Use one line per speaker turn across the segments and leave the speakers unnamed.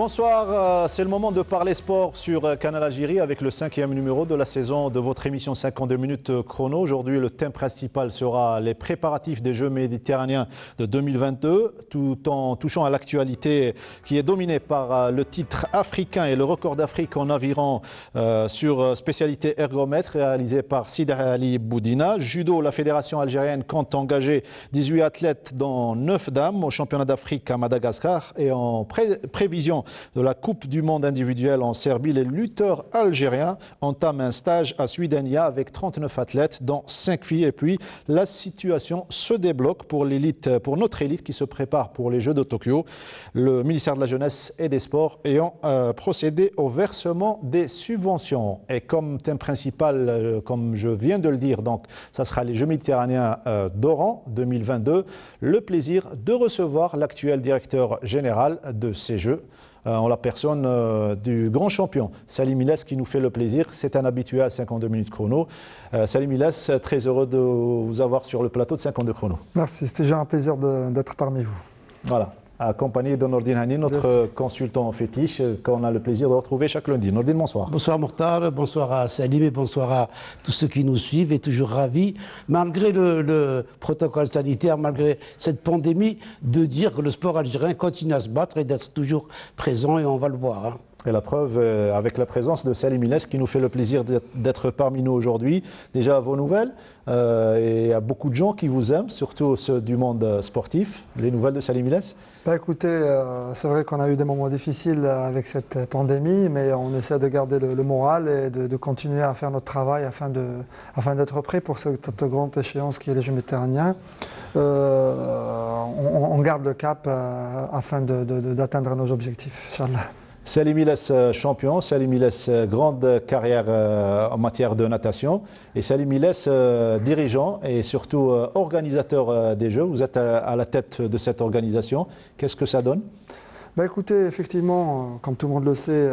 Bonsoir, c'est le moment de parler sport sur Canal Algérie avec le 5e numéro de la saison de votre émission 52 minutes chrono. Aujourd'hui, le thème principal sera les préparatifs des Jeux méditerranéens de 2022, tout en touchant à l'actualité qui est dominée par le titre africain et le record d'Afrique en aviron sur spécialité ergomètre réalisé par Sid Ali Boudina. Judo, la fédération algérienne compte engager 18 athlètes dont 9 dames au championnat d'Afrique à Madagascar et en prévision de la Coupe du monde individuelle en Serbie, les lutteurs algériens entament un stage à Suidania avec 39 athlètes, dont 5 filles. Et puis, la situation se débloque pour notre élite qui se prépare pour les Jeux de Tokyo. Le ministère de la Jeunesse et des Sports ayant procédé au versement des subventions. Et comme thème principal, comme je viens de le dire, donc, ça sera les Jeux méditerranéens d'Oran 2022. Le plaisir de recevoir l'actuel directeur général de ces Jeux, en la personne du grand champion, Salim Ilès, qui nous fait le plaisir. C'est un habitué à 52 minutes chrono. Salim Ilès, très heureux de vous avoir sur le plateau de 52 chrono.
Merci, c'est toujours un plaisir d'être parmi vous.
Voilà, accompagné de Nordine Hani, notre consultant fétiche, qu'on a le plaisir de retrouver chaque lundi. Nordine, bonsoir.
Bonsoir Mokhtar, bonsoir à Salim et bonsoir à tous ceux qui nous suivent, et toujours ravi, malgré le protocole sanitaire, malgré cette pandémie, de dire que le sport algérien continue à se battre et d'être toujours présent, et on va le voir. Hein.
Et la preuve avec la présence de Salim Ilès qui nous fait le plaisir d'être parmi nous aujourd'hui. Déjà, vos nouvelles, et il y a beaucoup de gens qui vous aiment, surtout ceux du monde sportif. Les nouvelles de Salim Ilès?
Écoutez, c'est vrai qu'on a eu des moments difficiles avec cette pandémie, mais on essaie de garder le moral et de continuer à faire notre travail afin d'être prêt pour cette grande échéance qui est les Jeux méditerranéens. On garde le cap afin d'atteindre nos objectifs, Inch'Allah.
Salim Ilès champion, Salim Ilès grande carrière en matière de natation et Salim Ilès dirigeant et surtout organisateur des Jeux. Vous êtes à la tête de cette organisation. Qu'est-ce que ça donne?
Écoutez, effectivement, comme tout le monde le sait,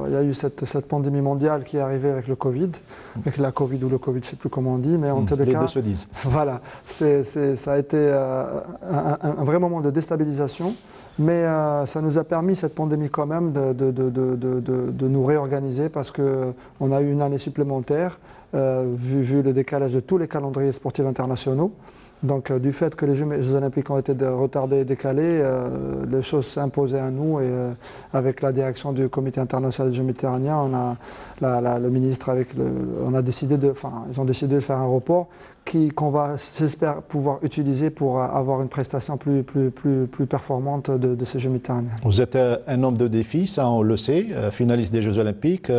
il y a eu cette pandémie mondiale qui est arrivée avec le Covid, avec la Covid ou le Covid, je ne sais plus comment on dit, mais en tous les cas,
les deux se disent.
Voilà, ça a été un vrai moment de déstabilisation. Mais ça nous a permis, cette pandémie quand même, de nous réorganiser parce qu'on a eu une année supplémentaire, vu le décalage de tous les calendriers sportifs internationaux. Donc du fait que les Jeux olympiques ont été retardés et décalés, les choses s'imposaient à nous et avec la direction du comité international des Jeux méditerranéens, le ministre ils ont décidé de faire un report qu'on va, j'espère, pouvoir utiliser pour avoir une prestation plus performante de ces Jeux méditerranéens.
Vous êtes un homme de défi, ça on le sait, finaliste des Jeux olympiques,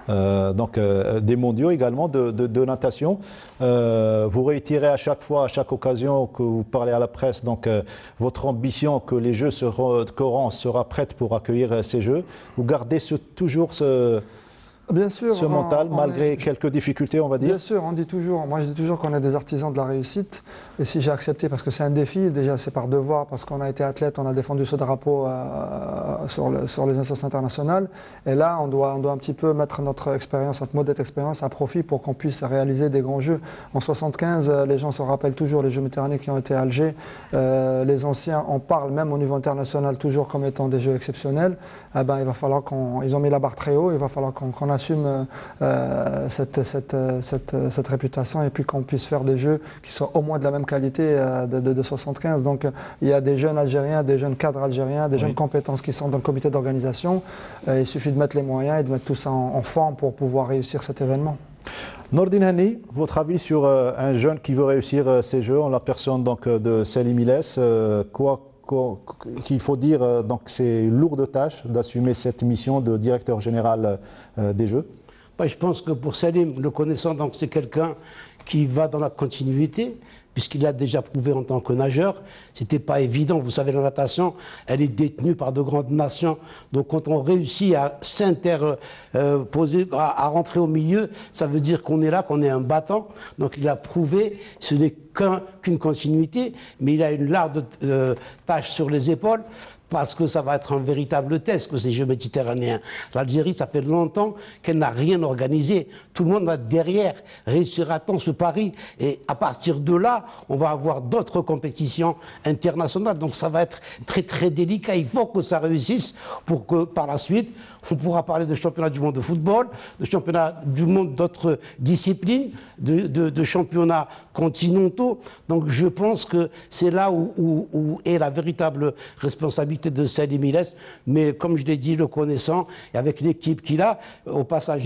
donc des mondiaux également de natation. Vous réitérez à chaque fois, à chaque occasion que vous parlez à la presse, donc votre ambition que les Jeux Oran sera prête pour accueillir ces Jeux. Vous gardez toujours
Bien sûr,
ce mental, malgré quelques difficultés, on va dire?
Bien sûr, moi je dis toujours qu'on est des artisans de la réussite. Et si j'ai accepté, parce que c'est un défi, déjà c'est par devoir, parce qu'on a été athlète, on a défendu ce drapeau sur les instances internationales. Et là, on doit un petit peu mettre notre expérience, notre modeste expérience à profit pour qu'on puisse réaliser des grands Jeux. En 1975, les gens se rappellent toujours les Jeux méditerranéens qui ont été à Alger. Les anciens en parlent même au niveau international toujours comme étant des Jeux exceptionnels. Il va falloir ils ont mis la barre très haut, il va falloir qu'on assume cette réputation et puis qu'on puisse faire des Jeux qui soient au moins de la même qualité de 75. Donc il y a des jeunes Algériens, des jeunes cadres algériens, des jeunes compétences qui sont dans le comité d'organisation. Il suffit de mettre les moyens et de mettre tout ça en forme pour pouvoir réussir cet événement.
Nordine Hani, votre avis sur un jeune qui veut réussir ces Jeux en la personne donc, de Salim Ilès, qu'il faut dire, donc c'est une lourde tâche d'assumer cette mission de directeur général des Jeux?
Je pense que pour Salim, le connaissant, donc c'est quelqu'un qui va dans la continuité, puisqu'il a déjà prouvé en tant que nageur. C'était pas évident, vous savez, la natation, elle est détenue par de grandes nations. Donc quand on réussit à s'interposer, à rentrer au milieu, ça veut dire qu'on est là, qu'on est un battant. Donc il a prouvé, ce n'est qu'une continuité, mais il a une large tâche sur les épaules, parce que ça va être un véritable test, que ces Jeux méditerranéens. L'Algérie, ça fait longtemps qu'elle n'a rien organisé. Tout le monde va derrière. Réussira-t-on ce pari? Et à partir de là, on va avoir d'autres compétitions internationales. Donc ça va être très très délicat. Il faut que ça réussisse pour que par la suite, on pourra parler de championnat du monde de football, de championnat du monde d'autres disciplines, de championnats continentaux. Donc je pense que c'est là où est la véritable responsabilité de Salim Illes. Mais comme je l'ai dit, le connaissant, et avec l'équipe qu'il a, au passage,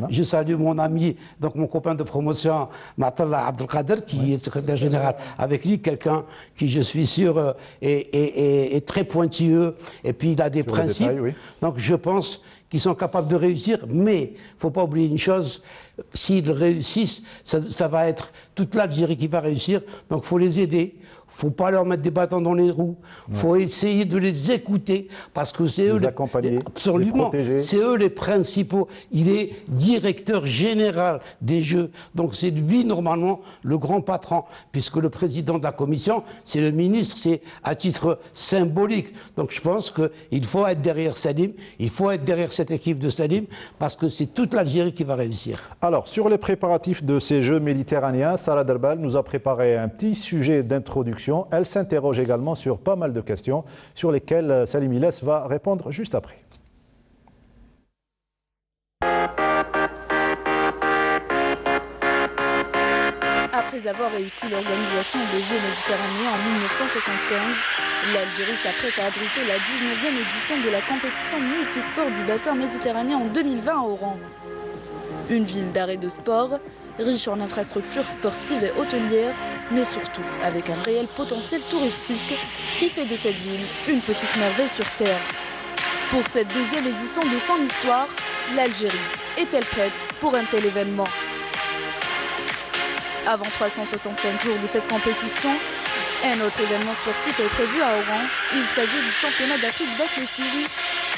je salue mon ami, donc mon copain de promotion, Matallah Abdelkader, qui est secrétaire général avec lui, quelqu'un qui, je suis sûr, est très pointilleux, et puis il a des principes. Détails, oui. Donc je pense qu'ils sont capables de réussir, mais il ne faut pas oublier une chose, s'ils réussissent, ça va être toute l'Algérie qui va réussir, donc il faut les aider. Il ne faut pas leur mettre des bâtons dans les roues. Il faut essayer de les écouter parce que c'est eux absolument, c'est eux les principaux. Il est directeur général des Jeux. Donc c'est lui normalement le grand patron, puisque le président de la commission, c'est le ministre, c'est à titre symbolique. Donc je pense qu'il faut être derrière Salim, il faut être derrière cette équipe de Salim, parce que c'est toute l'Algérie qui va réussir.
Alors, sur les préparatifs de ces Jeux méditerranéens, Sarah Derbal nous a préparé un petit sujet d'introduction. Elle s'interroge également sur pas mal de questions sur lesquelles Salim Illes va répondre juste après.
Après avoir réussi l'organisation des Jeux méditerranéens en 1975, l'Algérie s'apprête à abriter la 19e édition de la compétition multisport du bassin méditerranéen en 2020 à Oran. Une ville d'arrêt de sport, riche en infrastructures sportives et hôtelières, mais surtout avec un réel potentiel touristique qui fait de cette ville une petite merveille sur Terre. Pour cette deuxième édition de son histoire, l'Algérie est-elle prête pour un tel événement? Avant 365 jours de cette compétition, un autre événement sportif est prévu à Oran. Il s'agit du championnat d'Afrique d'athlétisme,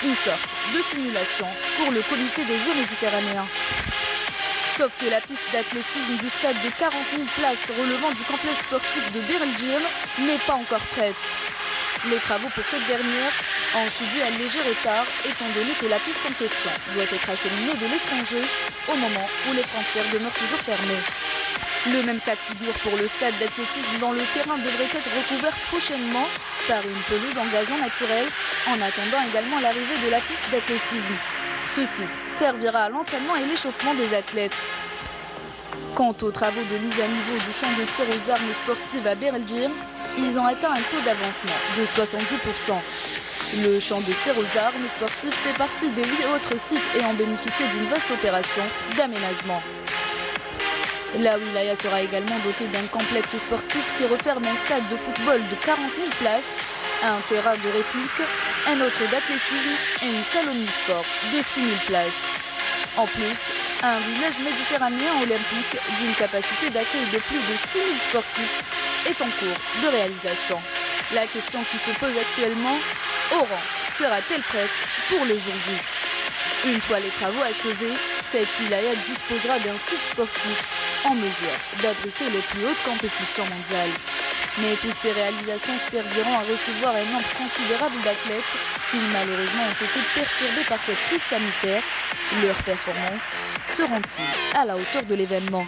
une sorte de simulation pour le comité des Jeux méditerranéens. Sauf que la piste d'athlétisme du stade de 40 000 places relevant du complexe sportif de Bir el Djem n'est pas encore prête. Les travaux pour cette dernière ont subi un léger retard, étant donné que la piste en question doit être acheminée de l'étranger au moment où les frontières demeurent toujours fermées. Le même cas de figure pour le stade d'athlétisme dont le terrain devrait être recouvert prochainement par une pelouse en gazon naturel, en attendant également l'arrivée de la piste d'athlétisme. Ce site servira à l'entraînement et l'échauffement des athlètes. Quant aux travaux de mise à niveau du champ de tir aux armes sportives à Bir el Djem, ils ont atteint un taux d'avancement de 70%. Le champ de tir aux armes sportives fait partie des 8 autres sites ayant bénéficié d'une vaste opération d'aménagement. La wilaya sera également dotée d'un complexe sportif qui referme un stade de football de 40 000 places, un terrain de réplique, un autre d'athlétisme et une salle omnisport de 6 000 places. En plus, un village méditerranéen olympique d'une capacité d'accueil de plus de 6 000 sportifs est en cours de réalisation. La question qui se pose actuellement, Oran sera-t-elle prête pour le jour J? Une fois les travaux achevés, cette wilaya disposera d'un site sportif en mesure d'abriter les plus hautes compétitions mondiales. Mais toutes ces réalisations serviront à recevoir un nombre considérable d'athlètes qui malheureusement ont été perturbés par cette crise sanitaire. Leurs performances seront-ils à la hauteur de l'événement?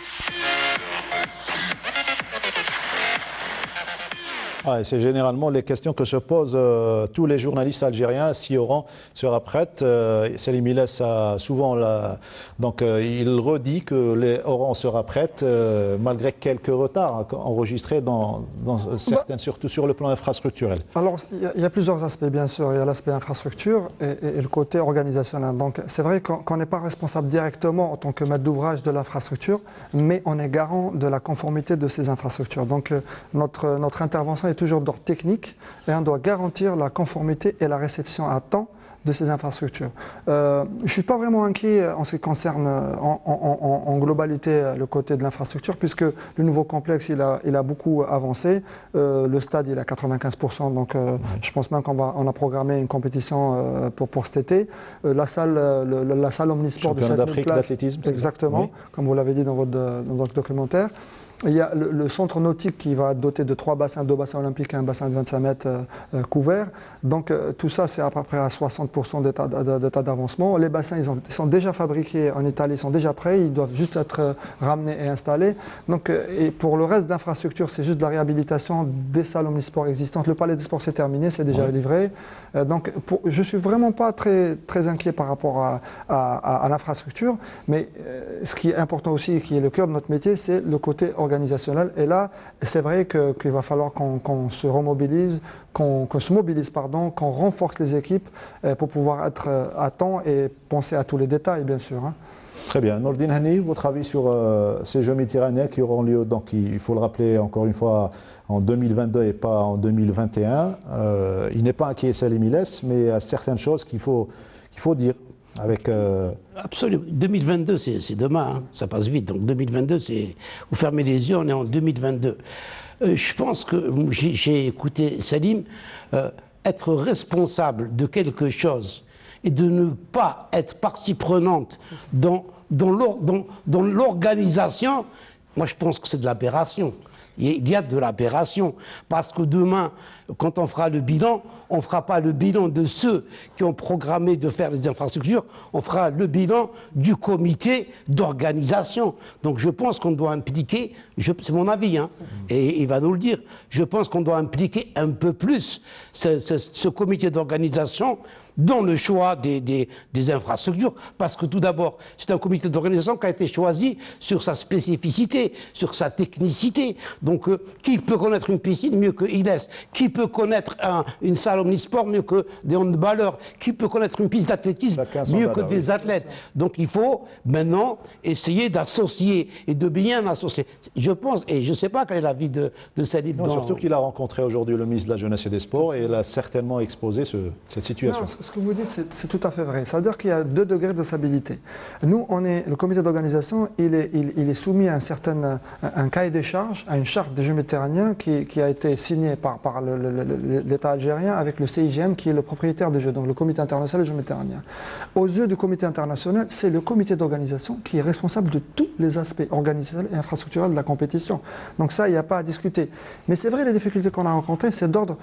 C'est généralement les questions que se posent tous les journalistes algériens. Si Oran sera prête, Salim Illes a souvent il redit que Oran sera prête malgré quelques retards enregistrés dans certaines, surtout sur le plan infrastructurel.
Alors il y a plusieurs aspects bien sûr. Il y a l'aspect infrastructure et le côté organisationnel. Donc c'est vrai qu'on n'est pas responsable directement en tant que maître d'ouvrage de l'infrastructure, mais on est garant de la conformité de ces infrastructures. Donc notre intervention est toujours d'ordre technique et on doit garantir la conformité et la réception à temps de ces infrastructures. Je ne suis pas vraiment inquiet en ce qui concerne en globalité le côté de l'infrastructure puisque le nouveau complexe il a beaucoup avancé. Le stade il est à 95%, donc je pense même qu'on a programmé une compétition pour cet été. La salle omnisport de 7 000 places,
d'Afrique d'athlétisme.
Exactement, oui. Comme vous l'avez dit dans votre documentaire. Il y a le centre nautique qui va doter de 3 bassins, 2 bassins olympiques et un bassin de 25 mètres couverts. Donc tout ça, c'est à peu près à 60% d'état d'avancement. Les bassins, ils sont déjà fabriqués en Italie, ils sont déjà prêts, ils doivent juste être ramenés et installés. Donc, et pour le reste d'infrastructures, c'est juste de la réhabilitation des salles omnisports existantes. Le palais des sports, c'est terminé, c'est déjà livré. Donc je ne suis vraiment pas très inquiet par rapport à l'infrastructure, mais ce qui est important aussi, qui est le cœur de notre métier, c'est le côté organisationnel. Et là, c'est vrai qu'il va falloir qu'on se remobilise, qu'on renforce les équipes pour pouvoir être à temps et penser à tous les détails, bien sûr. Hein.
Très bien. Nourdine Hani, votre avis sur ces Jeux méditerranéens qui auront lieu, donc il faut le rappeler encore une fois, en 2022 et pas en 2021. Il n'est pas inquiet Salim Illes, mais il y a certaines choses qu'il faut dire. Avec
Absolument. 2022, c'est demain, hein. Ça passe vite. Donc 2022, vous fermez les yeux, on est en 2022. Je pense que j'ai écouté Salim, être responsable de quelque chose et de ne pas être partie prenante dans l'organisation, moi je pense que c'est de l'aberration. Il y a de l'aberration, parce que demain, quand on fera le bilan, on ne fera pas le bilan de ceux qui ont programmé de faire les infrastructures, on fera le bilan du comité d'organisation. Donc je pense qu'on doit impliquer, c'est mon avis, hein, et il va nous le dire, je pense qu'on doit impliquer un peu plus ce comité d'organisation dans le choix des infrastructures, parce que tout d'abord, c'est un comité d'organisation qui a été choisi sur sa spécificité, sur sa technicité. Donc, qui peut connaître une piscine mieux que Illes? Qui peut connaître une salle omnisport mieux que des handballeurs? Qui peut connaître une piste d'athlétisme mieux que des athlètes? Donc, il faut maintenant essayer d'associer et de bien associer. Je pense, et je ne sais pas quel est l'avis de Salim.
Surtout qu'il a rencontré aujourd'hui le ministre de la Jeunesse et des Sports et il a certainement exposé cette situation.
Non, ce que vous dites, c'est tout à fait vrai. Ça veut dire qu'il y a 2 degrés de stabilité. Nous, le comité d'organisation, il est soumis à un cahier des charges, à une charte des Jeux méditerranéens qui a été signée par l'État algérien avec le CIGM, qui est le propriétaire des Jeux, donc le comité international des Jeux méditerranéens. Aux yeux du comité international, c'est le comité d'organisation qui est responsable de tous les aspects organisationnels et infrastructurels de la compétition. Donc ça, il n'y a pas à discuter. Mais c'est vrai, les difficultés qu'on a rencontrées, c'est d'ordre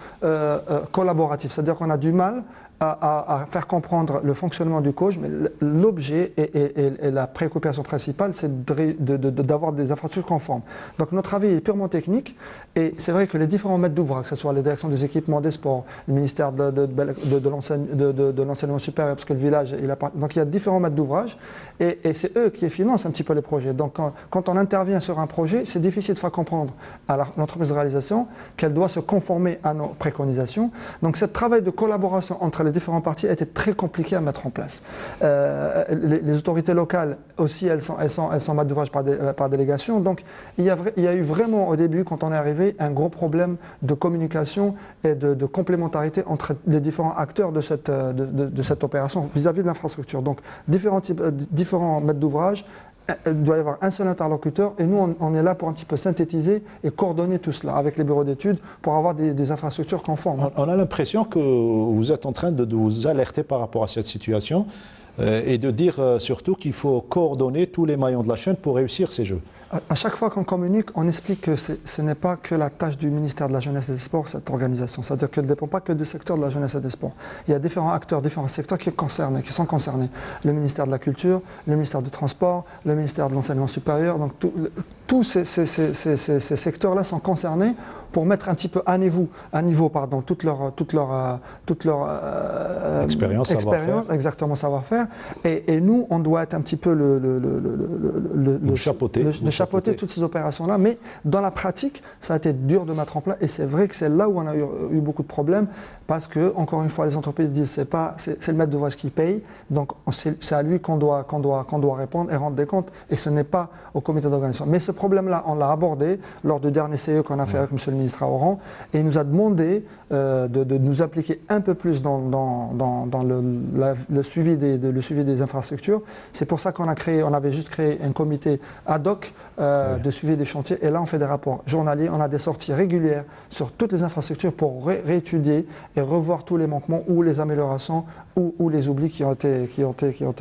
collaboratif. C'est-à-dire qu'on a du mal à faire comprendre le fonctionnement du coach, mais l'objet et la préoccupation principale, c'est d'avoir des infrastructures conformes. Donc notre travail est purement technique, et c'est vrai que les différents maîtres d'ouvrage, que ce soit les directions des équipements des sports, le ministère de l'enseignement supérieur, parce que le village, donc il y a différents maîtres d'ouvrage, et c'est eux qui financent un petit peu les projets. Donc quand on intervient sur un projet, c'est difficile de faire comprendre à l'entreprise de réalisation qu'elle doit se conformer à nos préconisations. Donc ce travail de collaboration entre les différents parties a été très compliqué à mettre en place. Les autorités locales aussi, elles sont maîtres d'ouvrage par délégation. Donc il y a eu vraiment au début, quand on est arrivé, un gros problème de communication et de complémentarité entre les différents acteurs de cette opération vis-à-vis de l'infrastructure. Donc différents maîtres d'ouvrage. Il doit y avoir un seul interlocuteur, et nous on est là pour un petit peu synthétiser et coordonner tout cela avec les bureaux d'études pour avoir des infrastructures conformes.
On a l'impression que vous êtes en train de vous alerter par rapport à cette situation et de dire surtout qu'il faut coordonner tous les maillons de la chaîne pour réussir ces Jeux.
À chaque fois qu'on communique, on explique que ce n'est pas que la tâche du ministère de la Jeunesse et des Sports, cette organisation. C'est-à-dire qu'elle ne dépend pas que du secteur de la jeunesse et des sports. Il y a différents acteurs, différents secteurs qui sont concernés. Le ministère de la Culture, le ministère du Transport, le ministère de l'Enseignement supérieur. Donc tous ces secteurs-là sont concernés pour mettre un petit peu à niveau toute leur expérience, savoir-faire. Et nous, on doit être un petit peu le chapeauter toutes ces opérations-là. Mais dans la pratique, ça a été dur de mettre en place. Et c'est vrai que c'est là où on a eu beaucoup de problèmes, parce que, encore une fois, les entreprises disent c'est le maître d'ouvrage qui paye, donc c'est à lui qu'on doit répondre et rendre des comptes, et ce n'est pas au comité d'organisation. Mais ce problème-là, on l'a abordé lors du dernier CE qu'on a fait avec M. le ministre à Oran, et il nous a demandé de nous impliquer un peu plus dans le suivi des infrastructures. C'est pour ça qu'on avait juste créé un comité ad hoc de suivi des chantiers, et là on fait des rapports journaliers, on a des sorties régulières sur toutes les infrastructures pour réétudier et revoir tous les manquements ou les améliorations ou les oublis qui ont été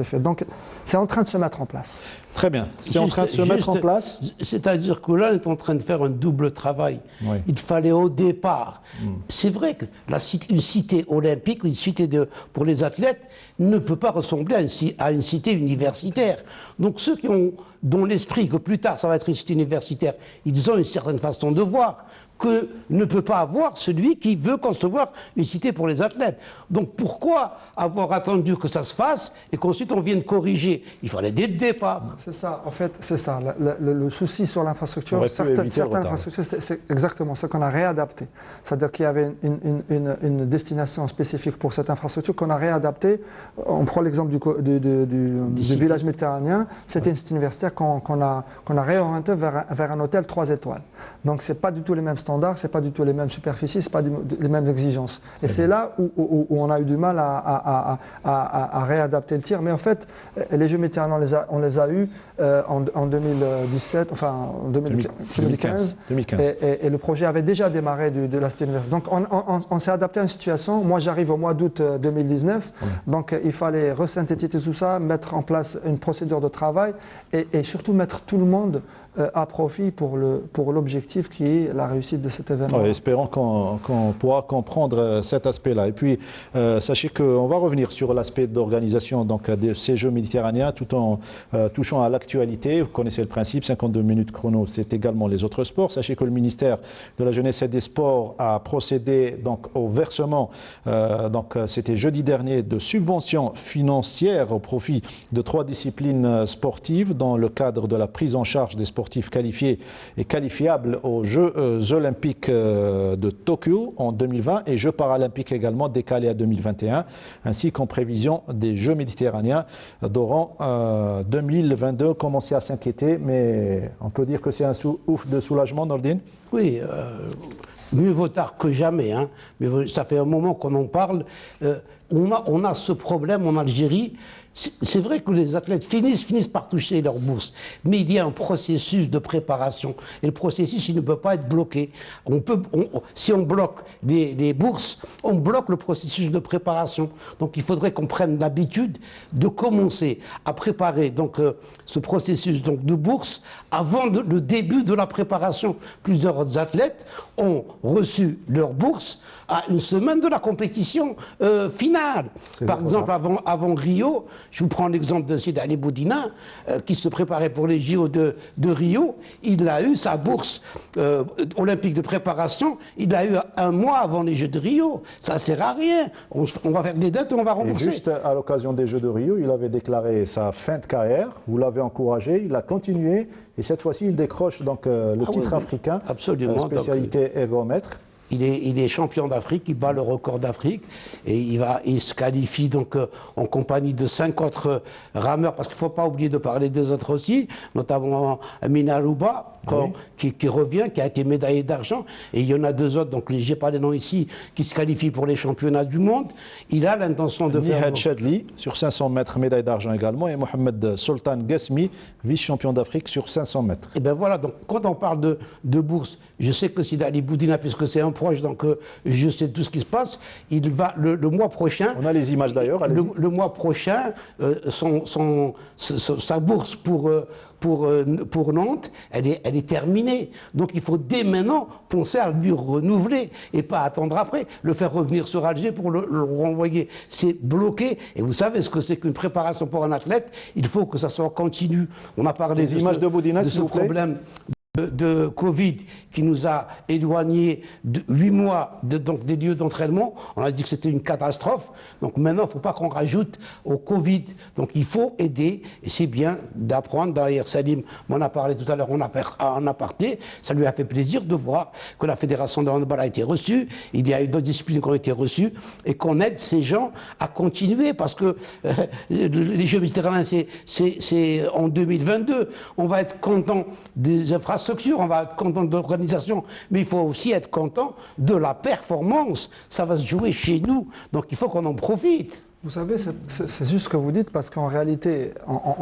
faits. Donc c'est en train de se mettre en place.
Très bien, c'est en train de se mettre en place.
C'est-à-dire que là, on est en train de faire un double travail.
Oui.
Il fallait au départ. C'est vrai que une cité olympique, une cité pour les athlètes, ne peut pas ressembler à une cité universitaire. Donc ceux dont l'esprit que plus tard ça va être une cité universitaire, ils ont une certaine façon de voir que ne peut pas avoir celui qui veut concevoir une cité pour les athlètes. Donc pourquoi avoir attendu que ça se fasse et qu'ensuite on vienne corriger? Il fallait dès le départ.
C'est ça, en fait, c'est ça. Le souci sur l'infrastructure, certaines infrastructures, c'est exactement ce qu'on a réadapté. C'est-à-dire qu'il y avait une destination spécifique pour cette infrastructure qu'on a réadaptée. On prend l'exemple du village méditerranéen. C'était une cité universitaire qu'on a réorienté vers un hôtel 3 étoiles. Donc ce n'est pas du tout les mêmes standards, ce n'est pas du tout les mêmes superficies, ce n'est pas les mêmes exigences. Et c'est là où on a eu du mal à réadapter le tir. Mais en fait, les Jeux méditerranéens, on les a eus en 2017, enfin en 2015. Et le projet avait déjà démarré de la cité universitaire. Donc on s'est adapté à une situation. Moi j'arrive au mois d'août 2019, donc il fallait resynthétiser tout ça, mettre en place une procédure de travail et surtout mettre tout le monde à profit pour l'objectif qui est la réussite de cet événement.
Ouais, espérons qu'on pourra comprendre cet aspect-là. Et puis, sachez qu'on va revenir sur l'aspect d'organisation de ces Jeux méditerranéens tout en touchant à l'actualité. Vous connaissez le principe, 52 minutes chrono, c'est également les autres sports. Sachez que le ministère de la Jeunesse et des Sports a procédé au versement, c'était jeudi dernier, de subventions financières au profit de 3 disciplines sportives dans le cadre de la prise en charge des sportifs qualifiés et qualifiables aux Jeux olympiques de Tokyo en 2020 et Jeux paralympiques également décalés à 2021, ainsi qu'en prévision des Jeux méditerranéens d'Oran 2022. Commencer à s'inquiéter, mais on peut dire que c'est un ouf de soulagement, Nordine?
Oui, mieux vaut tard que jamais, hein. Mais ça fait un moment qu'on en parle. On a ce problème en Algérie. C'est vrai que les athlètes finissent par toucher leur bourse, mais il y a un processus de préparation. Et le processus, il ne peut pas être bloqué. Si on bloque les bourses, on bloque le processus de préparation. Donc il faudrait qu'on prenne l'habitude de commencer à préparer ce processus de bourse avant le début de la préparation. Plusieurs athlètes ont reçu leur bourse à une semaine de la compétition finale. Par exemple, avant Rio, je vous prends l'exemple de Sidi Ali Boudina, qui se préparait pour les JO de Rio. Il a eu sa bourse olympique de préparation, il l'a eu un mois avant les Jeux de Rio. Ça ne sert à rien. On va faire des dettes et on va rembourser.
Et juste à l'occasion des Jeux de Rio, il avait déclaré sa fin de carrière. Vous l'avez encouragé, il a continué. Et cette fois-ci, il décroche le titre africain,
absolument,
spécialité ergomètre.
Il est champion d'Afrique, il bat le record d'Afrique et il se qualifie en compagnie de 5 autres rameurs, parce qu'il ne faut pas oublier de parler des autres aussi, notamment Amina Rouba, qui revient, qui a été médaillé d'argent, et il y en a 2 autres, donc je n'ai pas les noms ici, qui se qualifient pour les championnats du monde. Il a l'intention de faire...
Nihad Chadli, sur 500 mètres, médaille d'argent également, et Mohamed Sultan Ghasmi, vice-champion d'Afrique sur 500 mètres.
Et bien voilà, donc quand on parle de bourse, je sais que Sidi Ali Boudina, puisque c'est un proche, donc je sais tout ce qui se passe, il va le mois prochain...
On a les images d'ailleurs,
le mois prochain, sa bourse pour Nantes, elle est terminée. Donc il faut dès maintenant penser à lui renouveler et pas attendre après, le faire revenir sur Alger pour le renvoyer. C'est bloqué. Et vous savez ce que c'est qu'une préparation pour un athlète, il faut que ça soit continu. On a parlé
des images de Boudina,
de ce problème de Covid qui nous a éloignés de 8 mois des lieux d'entraînement. On a dit que c'était une catastrophe. Donc maintenant, il ne faut pas qu'on rajoute au Covid. Donc il faut aider. Et c'est bien d'apprendre. D'ailleurs, Salim m'en a parlé tout à l'heure en aparté. Ça lui a fait plaisir de voir que la Fédération de handball a été reçue. Il y a eu d'autres disciplines qui ont été reçues. Et qu'on aide ces gens à continuer. Parce que les Jeux méditerranéens, c'est en 2022. On va être content des infrastructures. On va être content de l'organisation, mais il faut aussi être content de la performance. Ça va se jouer chez nous, donc il faut qu'on en profite.
Vous savez, c'est juste ce que vous dites parce qu'en réalité,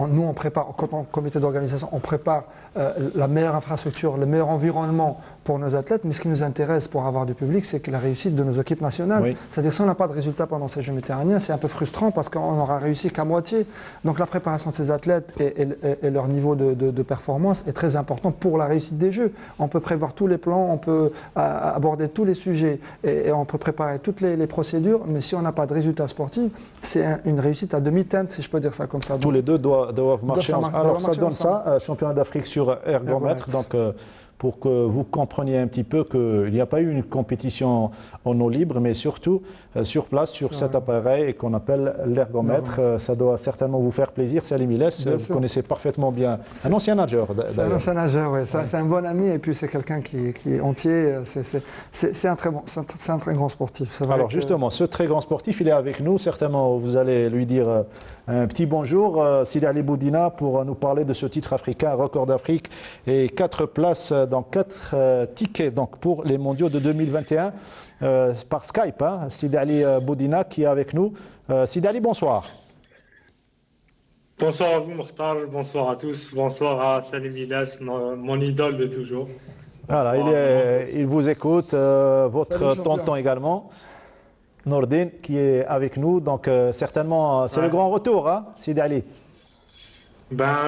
nous, on prépare, quand on comité d'organisation, on prépare la meilleure infrastructure, le meilleur environnement pour nos athlètes, mais ce qui nous intéresse pour avoir du public, c'est que la réussite de nos équipes nationales.
Oui.
C'est-à-dire si on n'a pas de résultat pendant ces Jeux méditerranéens, c'est un peu frustrant parce qu'on n'aura réussi qu'à moitié. Donc la préparation de ces athlètes et leur niveau de performance est très important pour la réussite des Jeux. On peut prévoir tous les plans, on peut aborder tous les sujets et on peut préparer toutes les procédures, mais si on n'a pas de résultat sportif, c'est une réussite à demi-teinte, si je peux dire ça comme ça.
Tous les deux doivent marcher ensemble. Alors ça donne ça, championnat d'Afrique sur ergomètre. Donc pour que vous compreniez un petit peu qu'il n'y a pas eu une compétition en eau libre, mais surtout sur place, sur cet appareil qu'on appelle l'ergomètre. Ça doit certainement vous faire plaisir. Salim Iles, vous connaissez parfaitement bien. Un ancien nageur.
C'est un ancien nageur, oui. C'est un bon ami et puis c'est quelqu'un qui est entier. C'est un très grand sportif.
Alors justement, ce très grand sportif, il est avec nous. Certainement, vous allez lui dire un petit bonjour. Sidi Ali Boudina pour nous parler de ce titre africain, record d'Afrique et 4 places dans 4 tickets donc, pour les mondiaux de 2021 par Skype. Sidi Ali Boudina qui est avec nous. Sidi Ali, bonsoir.
Bonsoir à vous, Mokhtar. Bonsoir à tous. Bonsoir à Salim Iles, mon idole de toujours.
Voilà, il vous écoute, votre tonton également, Nordin, qui est avec nous. Donc, certainement, c'est le grand retour, Sidi Ali.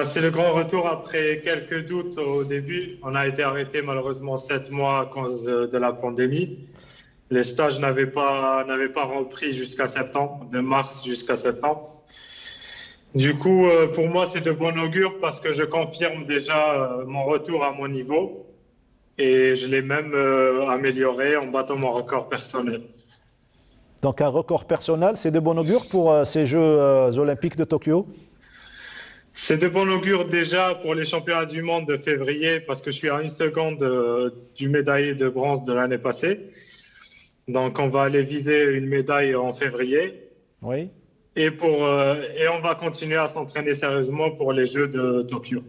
C'est le grand retour après quelques doutes au début. On a été arrêté malheureusement 7 mois à cause de la pandémie. Les stages n'avaient pas repris jusqu'à septembre, de mars jusqu'à septembre. Du coup, pour moi, c'est de bon augure parce que je confirme déjà mon retour à mon niveau et je l'ai même amélioré en battant mon record personnel.
Donc un record personnel, c'est de bon augure pour ces Jeux olympiques de Tokyo?
C'est de bon augure déjà pour les championnats du monde de février parce que je suis à 1 seconde du médaillé de bronze de l'année passée. Donc on va aller viser une médaille en février.
Oui.
Et on va continuer à s'entraîner sérieusement pour les Jeux de Tokyo.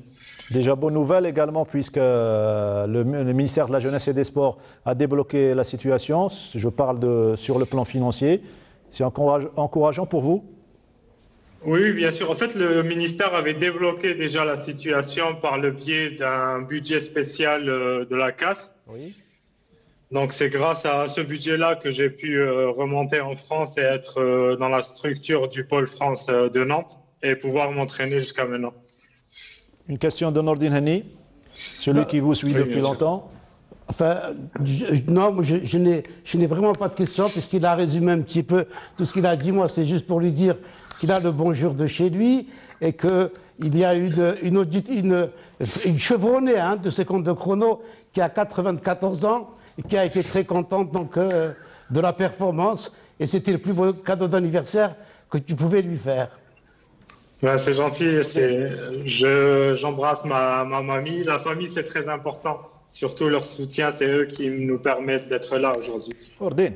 Déjà bonne nouvelle également puisque le ministère de la Jeunesse et des Sports a débloqué la situation. Je parle sur le plan financier. C'est encourageant pour vous?
Oui, bien sûr. En fait, le ministère avait débloqué déjà la situation par le biais d'un budget spécial de la CAS.
Oui.
Donc, c'est grâce à ce budget-là que j'ai pu remonter en France et être dans la structure du pôle France de Nantes et pouvoir m'entraîner jusqu'à maintenant.
Une question de Nordin Hani, celui qui vous suit depuis longtemps.
Enfin, non, je n'ai vraiment pas de question puisqu'il a résumé un petit peu tout ce qu'il a dit. Moi, c'est juste pour lui dire qu'il a le bonjour de chez lui et qu'il y a une chevronnée de secondes de chrono qui a 94 ans et qui a été très contente donc, de la performance. Et c'était le plus beau cadeau d'anniversaire que tu pouvais lui faire.
C'est gentil. J'embrasse ma mamie. La famille, c'est très important. Surtout leur soutien, c'est eux qui nous permettent d'être là aujourd'hui.
Nordin.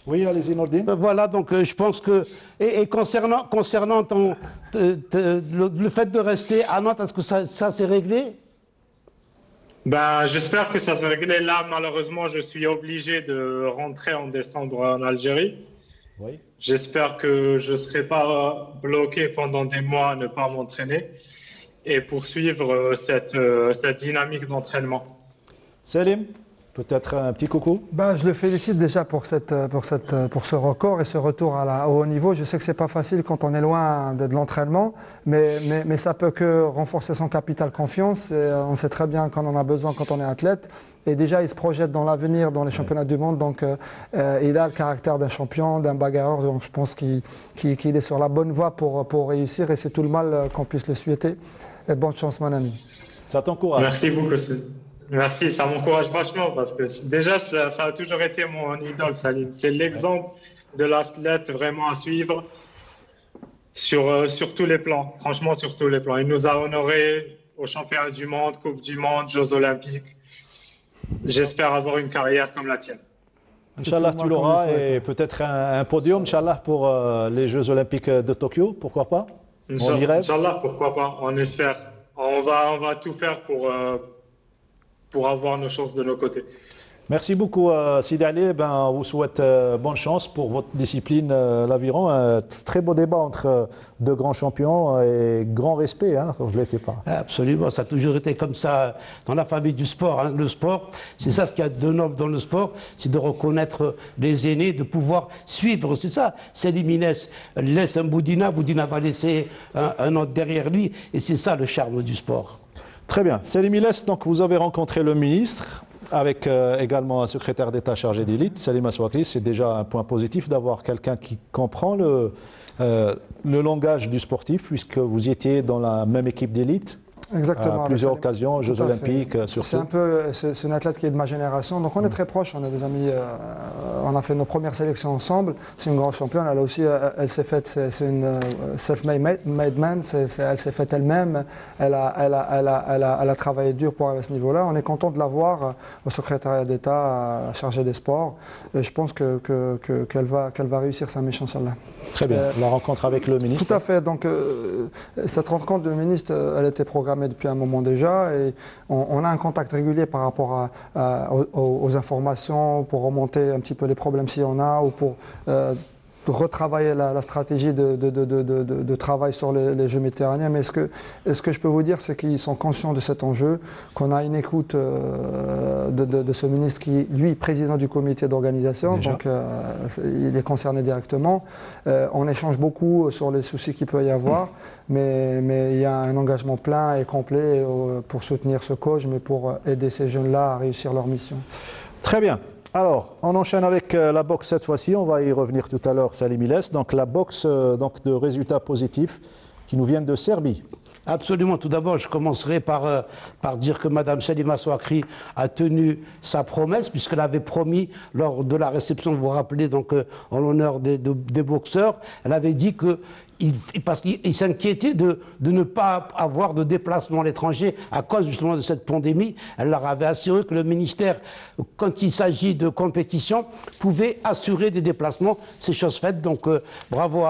Oui, allez-y, Nordin.
Voilà, donc je pense que... Et concernant le fait de rester à Nantes, est-ce que ça s'est réglé?
J'espère que ça s'est réglé. Là, malheureusement, je suis obligé de rentrer en décembre en Algérie.
Oui.
J'espère que je ne serai pas bloqué pendant des mois à ne pas m'entraîner et poursuivre cette dynamique d'entraînement.
Salim, peut-être un petit coucou?
Je le félicite déjà pour ce record et ce retour au haut niveau. Je sais que ce n'est pas facile quand on est loin de l'entraînement, mais ça peut que renforcer son capital confiance. Et on sait très bien qu'on en a besoin quand on est athlète. Et déjà, il se projette dans l'avenir, dans les championnats du monde. Donc, il a le caractère d'un champion, d'un bagarreur. Donc, je pense qu'il est sur la bonne voie pour réussir. Et c'est tout le mal qu'on puisse le souhaiter. Et bonne chance, mon ami.
Ça t'encourage.
Merci beaucoup. Merci, ça m'encourage vachement parce que déjà, ça a toujours été mon idole, Salim. C'est l'exemple de l'athlète vraiment à suivre sur tous les plans. Franchement, sur tous les plans. Il nous a honorés aux championnats du monde, Coupe du monde, Jeux olympiques. J'espère avoir une carrière comme la tienne.
Inch'Allah, tu l'auras et peut-être un podium, Inch'Allah, pour les Jeux olympiques de Tokyo, pourquoi pas?
Inch'Allah, pourquoi pas, on espère. On va tout faire pour avoir nos chances de nos côtés.
Merci beaucoup, Sidi Ali. On vous souhaite bonne chance pour votre discipline, l'aviron. Un très beau débat entre deux grands champions et grand respect, hein, vous ne l'étiez pas.
Absolument, ça a toujours été comme ça dans la famille du sport. Hein. Le sport, c'est ça ce qu'il y a de noble dans le sport, c'est de reconnaître les aînés, de pouvoir suivre, c'est ça. Selim laisse un Boudina, Boudina va laisser un autre derrière lui, et c'est ça le charme du sport.
Très bien. Selim Ilès, donc vous avez rencontré le ministre, avec également un secrétaire d'État chargé d'élite, Salim Aswakli. C'est déjà un point positif d'avoir quelqu'un qui comprend le langage du sportif, puisque vous étiez dans la même équipe d'élite.
Exactement.
À plusieurs occasions, Jeux Olympiques, surtout.
C'est une athlète qui est de ma génération, donc on est très proches, on est des amis, on a fait nos premières sélections ensemble. C'est une grande championne, elle aussi, elle s'est faite, c'est une self-made man, elle s'est faite elle-même, elle a travaillé dur pour aller à ce niveau-là. On est content de la voir au secrétariat d'État chargé des sports, et je pense qu'elle va réussir sa mission, celle-là.
Très bien, la rencontre avec le ministre.
Tout à fait, donc cette rencontre du ministre, elle était programmée depuis un moment déjà, et on a un contact régulier par rapport aux informations, pour remonter un petit peu les problèmes s'il y en a, ou pour retravailler la stratégie de travail sur les Jeux méditerranéens. Mais ce que je peux vous dire, c'est qu'ils sont conscients de cet enjeu, qu'on a une écoute de ce ministre qui, lui, président du comité d'organisation, donc il est concerné directement. On échange beaucoup sur les soucis qu'il peut y avoir, mais il y a un engagement plein et complet pour soutenir ce coach, mais pour aider ces jeunes-là à réussir leur mission.
Très bien. Alors, on enchaîne avec la boxe cette fois-ci. On va y revenir tout à l'heure, Salim Ilès. Donc, la boxe de résultats positifs qui nous viennent de Serbie.
Absolument. Tout d'abord, je commencerai par dire que Mme Selima Souakri a tenu sa promesse, puisqu'elle avait promis, lors de la réception, vous vous rappelez, donc, en l'honneur des boxeurs, elle avait dit que parce qu'il s'inquiétait de ne pas avoir de déplacement à l'étranger à cause justement de cette pandémie. Elle leur avait assuré que le ministère, quand il s'agit de compétition, pouvait assurer des déplacements. C'est chose faite. Donc bravo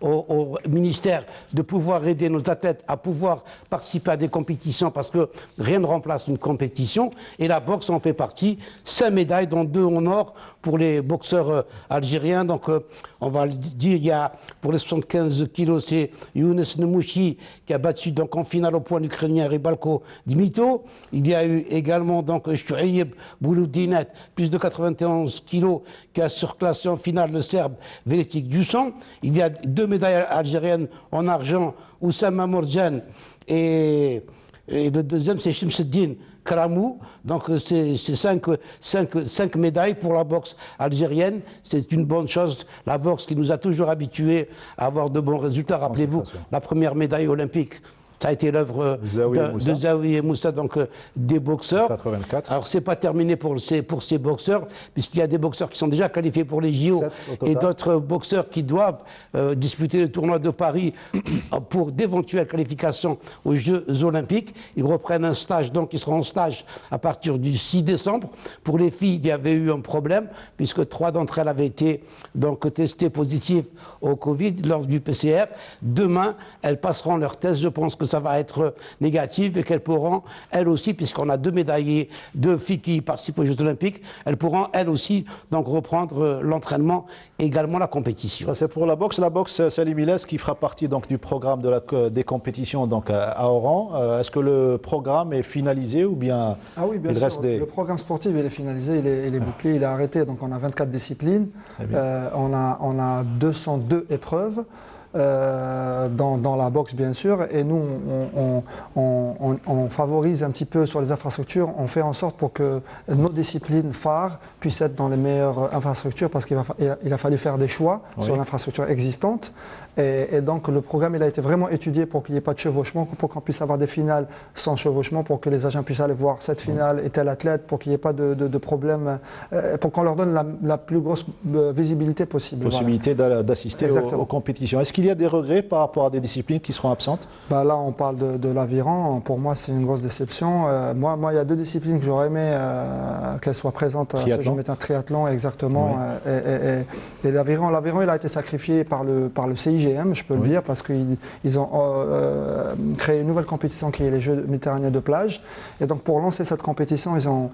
au ministère de pouvoir aider nos athlètes à pouvoir participer à des compétitions, parce que rien ne remplace une compétition. Et la boxe en fait partie. 5 médailles, dont 2 en or pour les boxeurs algériens. Donc on va le dire, il y a pour les 75 kilos, c'est Younes Nemouchi qui a battu donc en finale au point l'Ukrainien Rybalko Dmito. Il y a eu également donc Chouaïb Bouloudinet, plus de 91 kilos, qui a surclassé en finale le Serbe Veletic Dusan. Il y a 2 médailles algériennes en argent, Oussama Morjan, et le deuxième c'est Shemseddine Kramou. Donc c'est 5 médailles pour la boxe algérienne. C'est une bonne chose. La boxe qui nous a toujours habitués à avoir de bons résultats. Rappelez-vous, la première médaille olympique, ça a été l'œuvre de Zawi et Moussa, donc des boxeurs.
84.
Alors c'est pas terminé pour ces boxeurs, puisqu'il y a des boxeurs qui sont déjà qualifiés pour les JO et d'autres boxeurs qui doivent disputer le tournoi de Paris pour d'éventuelles qualifications aux Jeux Olympiques. Ils reprennent un stage, donc ils seront en stage à partir du 6 décembre. Pour les filles, il y avait eu un problème, puisque 3 d'entre elles avaient été donc testées positives au Covid lors du PCR. Demain, elles passeront leur test. Je pense que ça va être négatif et qu'elles pourront, elles aussi, puisqu'on a 2 médaillés, 2 filles qui participent aux Jeux Olympiques, elles pourront, elles aussi, donc reprendre l'entraînement et également la compétition.
Ça, c'est pour la boxe. La boxe, Salim Ilès, qui fera partie donc, du programme des compétitions donc, à Oran. Est-ce que le programme est finalisé ou bien,
bien
il
sûr.
reste des...
Le programme sportif, il est finalisé, il est bouclé, il est arrêté. Donc on a 24 disciplines, on a 202 épreuves. Dans la boxe bien sûr, et nous on favorise un petit peu sur les infrastructures, on fait en sorte pour que nos disciplines phares puissent être dans les meilleures infrastructures, parce qu'il a fallu faire des choix sur l'infrastructure existante, et donc le programme il a été vraiment étudié pour qu'il n'y ait pas de chevauchement, pour qu'on puisse avoir des finales sans chevauchement, pour que les agents puissent aller voir cette finale et tel athlète, pour qu'il n'y ait pas de problème, pour qu'on leur donne la plus grosse visibilité possible.
Possibilité d'assister aux compétitions. Est-ce qu'il y a des regrets par rapport à des disciplines qui seront absentes?
Là, on parle de l'aviron. Pour pour moi, c'est une grosse déception. Moi, il y a deux disciplines que j'aurais aimé qu'elles soient présentes. Je mets un triathlon, exactement.
Oui.
Et l'aviron, il a été sacrifié par le CIGM, je peux le dire, parce qu'ils ont créé une nouvelle compétition qui est les Jeux méditerranéens de plage. Et donc, pour lancer cette compétition, ils ont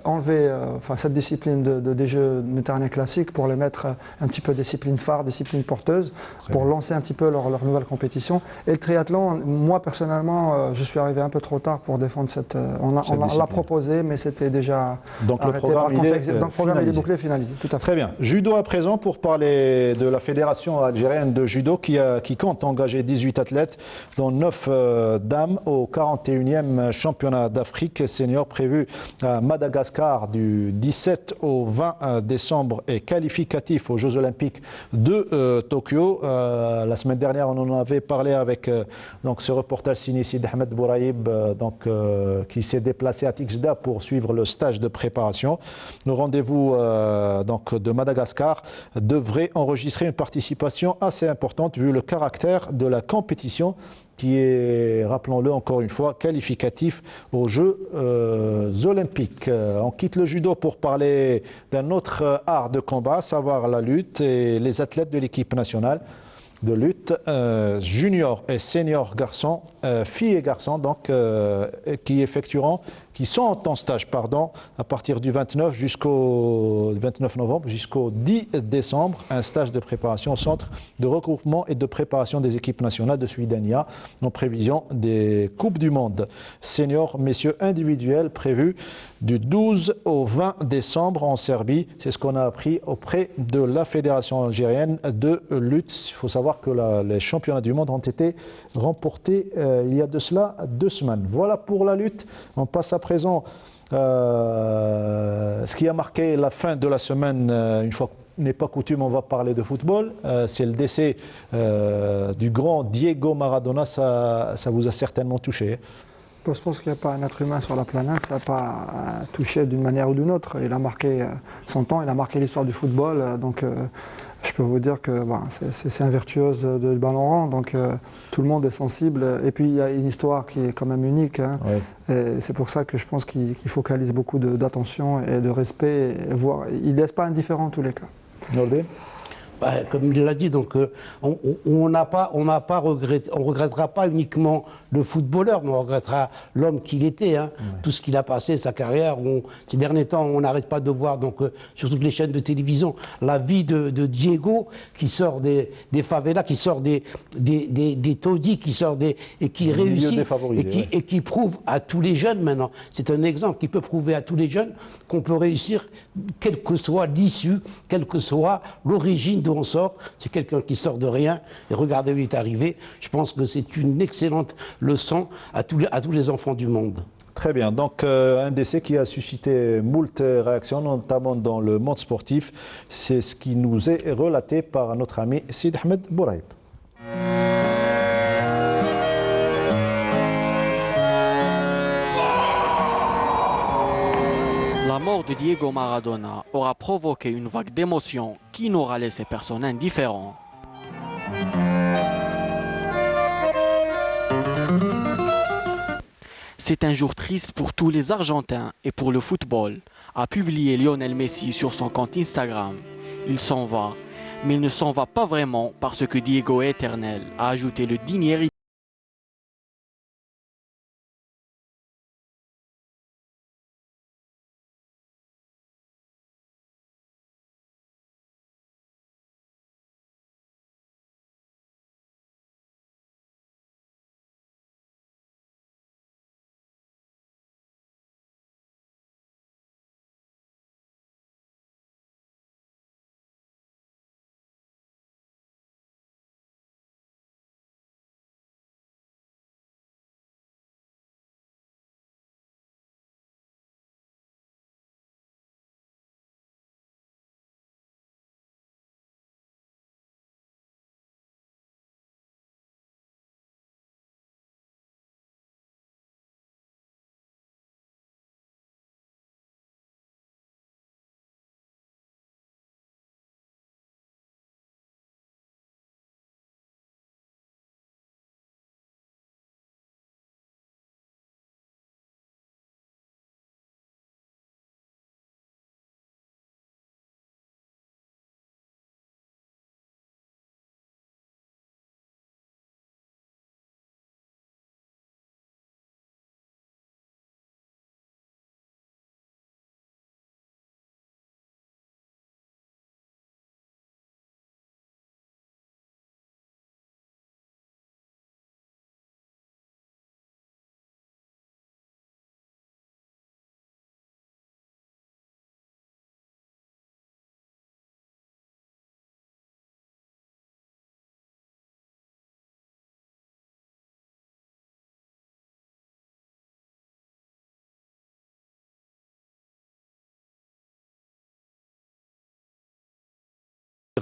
enlevé cette discipline des Jeux méditerranéens classiques pour les mettre un petit peu discipline phare, discipline porteuse, pour lancer un petit peu leur nouvelle compétition. Et le triathlon, moi personnellement, je suis arrivé un peu trop tard pour défendre cette. On l'a proposé, mais c'était déjà.
Donc
arrêté
le programme,
il est bouclé, finalisé. Tout à fait.
Très bien. Judo à présent pour parler de la fédération algérienne de judo qui compte engager 18 athlètes, dont 9 dames au 41e championnat d'Afrique senior prévu à Madagascar du 17 au 20 décembre et qualificatif aux Jeux Olympiques de Tokyo. La semaine dernière, on en avait parlé avec donc ce reportage signé Sid Ahmed Bouraïb qui s'est déplacé à Tixda pour suivre le stage de préparation. Le rendez-vous donc de Madagascar devrait enregistrer une participation assez importante vu le caractère de la compétition qui est, rappelons-le encore une fois, qualificatif aux Jeux olympiques. On quitte le judo pour parler d'un autre art de combat, à savoir la lutte et les athlètes de l'équipe nationale de lutte, junior et senior garçons, filles et garçons, donc, qui sont en stage, à partir du 29 novembre jusqu'au 10 décembre, un stage de préparation au centre de regroupement et de préparation des équipes nationales de Suidania, en prévision des Coupes du Monde. Senior, messieurs individuels, prévus du 12 au 20 décembre en Serbie. C'est ce qu'on a appris auprès de la Fédération algérienne de lutte. Il faut savoir que les championnats du monde ont été remportés il y a de cela 2 semaines. Voilà pour la lutte. On passe à présent ce qui a marqué la fin de la semaine, une fois n'est pas coutume, on va parler de football. C'est le décès du grand Diego Maradona. Ça vous a certainement touché.
Je pense qu'il n'y a pas un être humain sur la planète, ça n'a pas touché d'une manière ou d'une autre. Il a marqué son temps, il a marqué l'histoire du football. Donc je peux vous dire que c'est un virtuose de ballon rond, donc tout le monde est sensible. Et puis il y a une histoire qui est quand même unique. Hein. Oui. C'est pour ça que je pense qu'il focalise beaucoup d'attention et de respect. Il ne laisse pas indifférent en tous les cas.
Nordé ?
Comme il l'a dit, donc on regrettera pas uniquement le footballeur, mais on regrettera l'homme qu'il était, hein, tout ce qu'il a passé, sa carrière. Ces derniers temps, on n'arrête pas de voir sur toutes les chaînes de télévision la vie de Diego qui sort des favelas, qui sort des taudis, qui sort et qui réussit et qui prouve à tous les jeunes maintenant. C'est un exemple qui peut prouver à tous les jeunes qu'on peut réussir, quelle que soit l'issue, quelle que soit l'origine d'où on sort. C'est quelqu'un qui sort de rien et regardez où il est arrivé. Je pense que c'est une excellente leçon à tous les enfants du monde.
Très bien. Donc, un décès qui a suscité moult réactions, notamment dans le monde sportif. C'est ce qui nous est relaté par notre ami Sid Ahmed Bouraïb.
La mort de Diego Maradona aura provoqué une vague d'émotions qui n'aura laissé personne indifférent. C'est un jour triste pour tous les Argentins et pour le football, a publié Lionel Messi sur son compte Instagram. Il s'en va, mais il ne s'en va pas vraiment parce que Diego est éternel, a ajouté le digne héritier.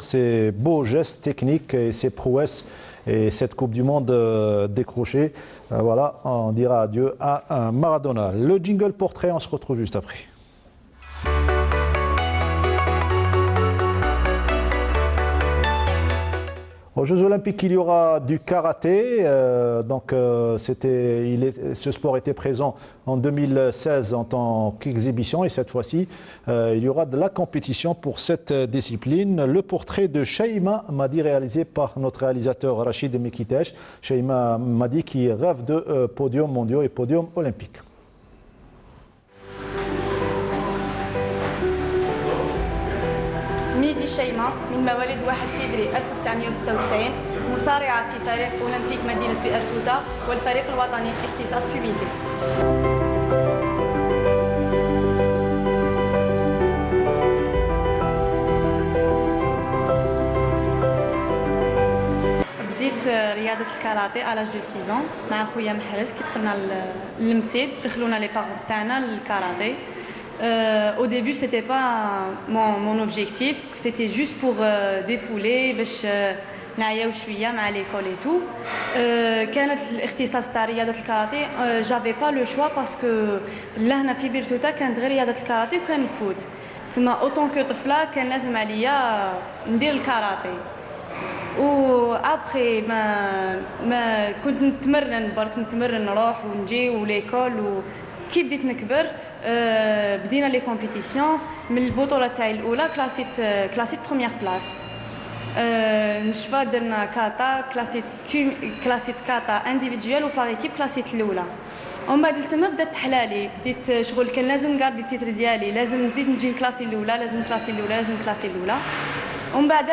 Ces beaux gestes techniques et ces prouesses et cette Coupe du Monde décrochée. Voilà, on dira adieu à Maradona. Le jingle portrait, on se retrouve juste après. Aux Jeux Olympiques, il y aura du karaté. Ce sport était présent en 2016 en tant qu'exhibition et cette fois-ci, il y aura de la compétition pour cette discipline. Le portrait de Shaima Madi réalisé par notre réalisateur Rachid Mekitesh. Shaima Madi qui rêve de podiums mondiaux et podiums olympiques.
ميدي شيماء من مواليد 1 فبراير 1996 مصارعة في فريق أولمبيك مدينة بئر توتا والفريق الوطني في اختصاص كوميتي. بديت رياضة الكاراتيه على 6 ans مع خويا محرز كي دخلنا للمسيد دخلونا لي بارون تاعنا للكاراتيه. Au début, c'était pas mon objectif, c'était juste pour défouler, باش نعياو شوية مع l'école et tout. كانت الاختصاص تاع رياضة الكاراتيه j'avais pas le choix parce que لهنا في بئر توتا كانت غير رياضة الكاراتيه وكان الفوت. تسمى اوتون كو طفلة كان لازم عليا ندير الكاراتيه. و ابخي ما كنت نتمرن برك نتمرن نروح ونجي وليكول كي بديت نكبر بدينا لي كومبيتيسيون من البطوله تاعي الاولى كلاسيت بروميير بلاس. نشفا درنا كاتا كلاسيت كاتا انديفيدوال و باغ ايكيب كلاسيت الاولى. ومن بعد التما بدات تحلالي بديت شغل كان لازم نقاردي التيتر ديالي لازم نزيد نجي الكلاسي الاولى لازم كلاسي الاولى لازم كلاسي الاولى. ومن بعد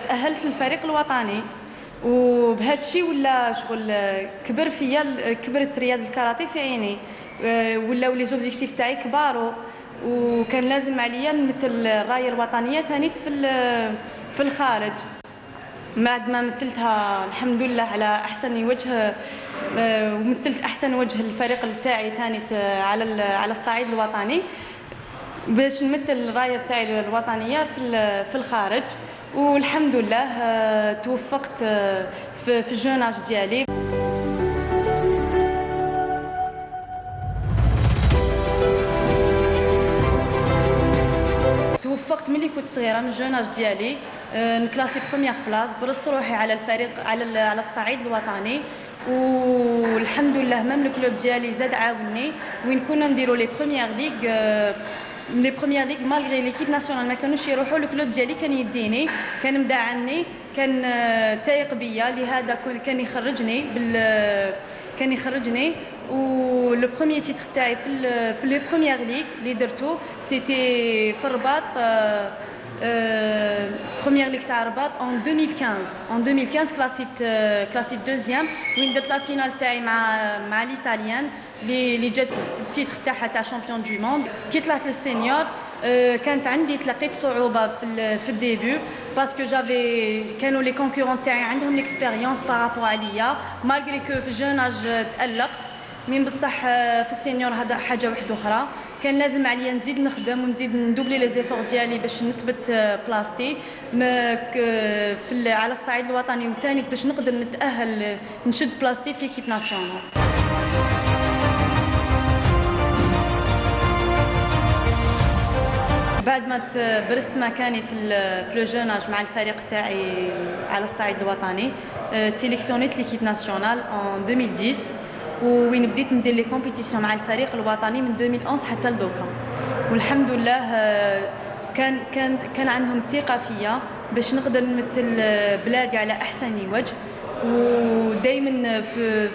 تاهلت للفريق الوطني وبهذا الشيء ولا شغل كبرت رياضه الكاراتيه في عيني ولاو لي زوبجيكتيف تاعي كباروا وكان لازم عليا نمثل الرايه الوطنيه ثاني في الخارج. بعد ما مثلتها الحمد لله على احسن وجه ومثلت احسن وجه الفريق تاعي ثاني على الصعيد الوطني باش نمثل الرايه تاعي الوطنيه في الخارج. والحمد لله توفقت في الجوناج ديالي. توفقت ملي كنت صغيره من الجوناج ديالي نكلاسي بروميير بلاص برست روحي على الفريق على الصعيد الوطني. والحمد لله ميم الكلوب ديالي زاد عاوني وين كنا نديروا لي بروميير ليغ مالغري ليكيب ناسيونال ما كانوش يروحوا الكلوب ديالي كان يديني كان مداعني كان تايق بيا لهذا كان يخرجني و لو بروميير تيتر تاعي في لي بروميير ليغ اللي درتو سيتي في الرباط بروميير ليغ تاع الرباط ان 2015 كلاسيت دوزيام وين درت لا فينال تاعي مع ليطاليان اللي جات التيتر تاعها تاع شامبيون دو موند. كي طلعت للسينيور تلقيت صعوبه في الديبي باسكو كانوا لي كونكورون تاعي عندهم ليكسبيريونس بارابور عليا مالغري كو في الجوناج تألقت من بصح في السينيور هذا حاجه واحده اخرى كان لازم عليا نزيد نخدم ونزيد ندوبلي لي زيفور ديالي باش نثبت بلاصتي على الصعيد الوطني وثاني باش نقدر نتاهل نشد بلاصتي في ليكيب ناسيونال. بعد ما برست مكاني في لو جوناج مع الفريق تاعي على الصعيد الوطني تسيليكسيونيت ليكيب ناسيونال ان 2010 وين بديت ندير لي كومبيتيسيون مع الفريق الوطني من 2011 حتى لدوكا. والحمد لله كان عندهم الثقه فيا باش نقدر نمثل بلادي على احسن وجه ودائما في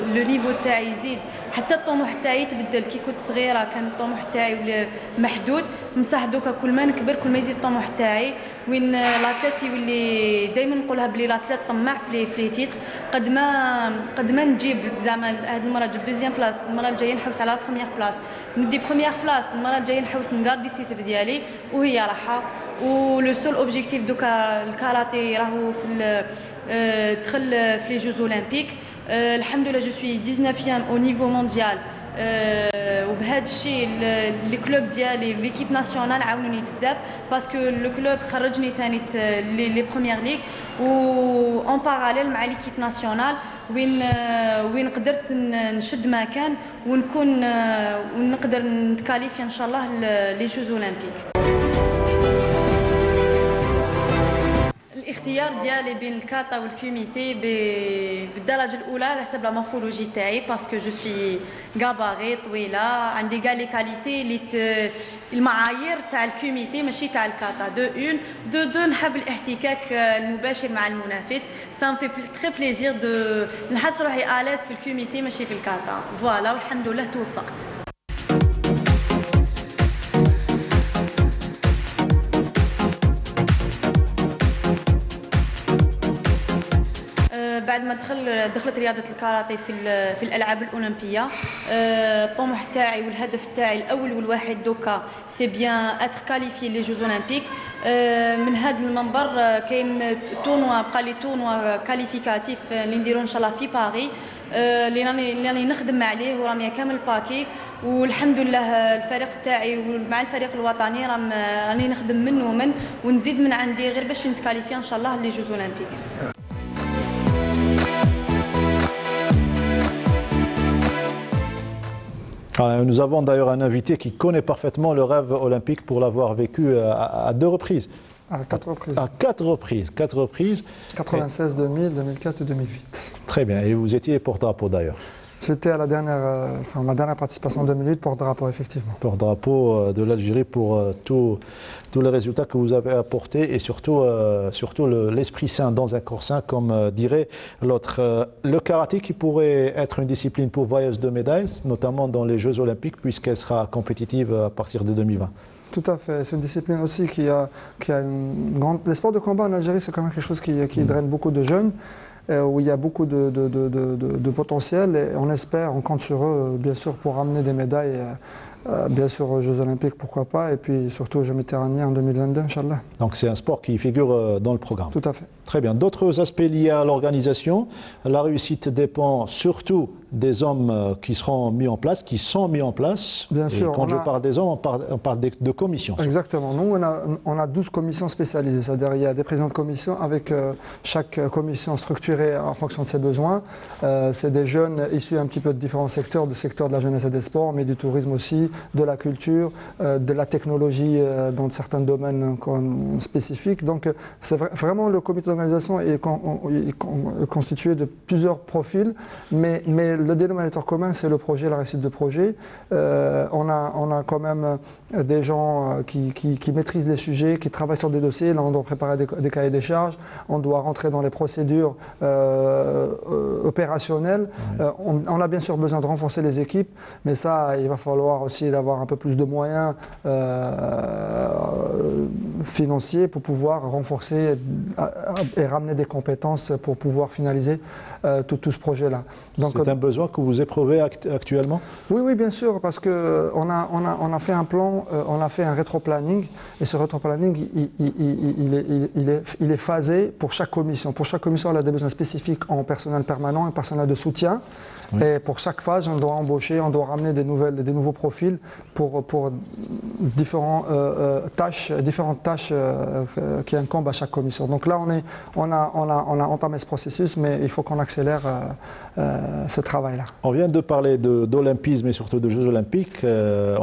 لو نيفو تاعي يزيد حتى الطموح تاعي تبدل. كي كنت صغيره كان الطموح تاعي محدود بصح دوكا كل ما نكبر كل ما يزيد الطموح تاعي وين لاتليت يولي دائما نقولها بلي لاتليت طماع في لي تيتر قد ما نجيب زعما هذه المره جبت دوزيام بلاص المره الجايه نحوس على بروميير بلاص ندي بروميير بلاص المره الجايه نحوس نقاردي التيتر ديالي وهي راحه. ولو سول اوبجيكتيف دوكا الكاراتي راهو دخل في لي جوز اولمبيك. الحمد لله جو سوي 19e au niveau mondial وبهذا الشيء الكلوب ديالي ليكيب ناسيونال عاونوني بزاف باسكو لو كلوب خرجني ثاني لي بروميير ليغ و اون باراليل مع ليكيب ناسيونال وين قدرت نشد مكان ونكون ونقدر نتكاليفي ان شاء الله لي جوز اولمبيك. الاختيار ديالي بين الكاتا والكوميتي بالدرجه الاولى على حسب لا مورفولوجي تاعي باسكو جو سوي غاباري طويله عندي كاع لي كاليتي اللي المعايير تاع الكوميتي ماشي تاع الكاتا دو نحب الاحتكاك المباشر مع المنافس سا في تري بليزير دو نحس روحي اليز في الكوميتي ماشي في الكاتا فوالا والحمد لله توفقت. بعد ما دخلت رياضه الكاراتيه في الالعاب الاولمبيه الطموح تاعي والهدف تاعي الاول والواحد دوكا سي بيان اتر كاليفي لي جوز اولمبيك. من هذا المنبر كاين تورنوا بقى لي تورنوا كاليفيكاتيف اللي نديرو ان شاء الله في باريس اللي راني نخدم عليه ورامي كامل باكي والحمد لله الفريق تاعي ومع الفريق الوطني راني نخدم من ونزيد من عندي غير باش نتكاليفي ان شاء الله لي جوز اولمبيك.
Nous avons d'ailleurs un invité qui connaît parfaitement le rêve olympique pour l'avoir vécu à 2 reprises.
À 4 reprises.
À 4 reprises. 4 reprises.
96, 2000, 2004 et 2008.
Très bien. Et vous étiez porte-drapeau d'ailleurs.
J'étais à ma dernière participation en 2008, porte-drapeau effectivement.
Porte-drapeau de l'Algérie pour tous les résultats que vous avez apportés et surtout l'esprit sain dans un corps sain, comme dirait l'autre. Le karaté qui pourrait être une discipline pourvoyeuse de médailles, notamment dans les Jeux Olympiques, puisqu'elle sera compétitive à partir de 2020.
Tout à fait. C'est une discipline aussi qui a une grande... Les sports de combat en Algérie, c'est quand même quelque chose qui draine beaucoup de jeunes. Où il y a beaucoup de potentiel et on espère, on compte sur eux bien sûr pour ramener des médailles, bien sûr aux Jeux Olympiques pourquoi pas et puis surtout aux Jeux Méditerranéens en 2022 Inch'Allah.
Donc c'est un sport qui figure dans le programme.
Tout à fait.
Très bien. D'autres aspects liés à l'organisation, la réussite dépend surtout des hommes qui seront mis en place, qui sont mis en place.
Bien sûr.
Quand je parle des hommes, on parle de commissions.
Exactement. Nous, on a 12 commissions spécialisées. C'est-à-dire il y a des présidents de commission avec chaque commission structurée en fonction de ses besoins. C'est des jeunes issus un petit peu de différents secteurs, du secteur de la jeunesse et des sports, mais du tourisme aussi, de la culture, de la technologie dans certains domaines spécifiques. Donc c'est vraiment le comité d'organisation est constitué de plusieurs profils, mais le dénominateur commun, c'est le projet, la réussite de projet. On a quand même des gens qui maîtrisent les sujets, qui travaillent sur des dossiers. Là, on doit préparer des cahiers des charges, on doit rentrer dans les procédures opérationnelles. On a bien sûr besoin de renforcer les équipes, mais ça, il va falloir aussi avoir un peu plus de moyens financiers pour pouvoir renforcer et ramener des compétences pour pouvoir finaliser tout ce projet-là.
C'est un besoin que vous éprouvez actuellement?
Oui, bien sûr, parce qu'on a fait un plan, on a fait un rétro-planning, et ce rétro-planning, il est phasé pour chaque commission. Pour chaque commission, elle a des besoins spécifiques en personnel permanent et personnel de soutien. Oui. Et pour chaque phase, on doit embaucher, on doit ramener des nouveaux profils pour différentes tâches qui incombent à chaque commission. Donc là, on a entamé ce processus, mais il faut qu'on accélère ce travail-là.
On vient de parler d'olympisme et surtout de Jeux olympiques.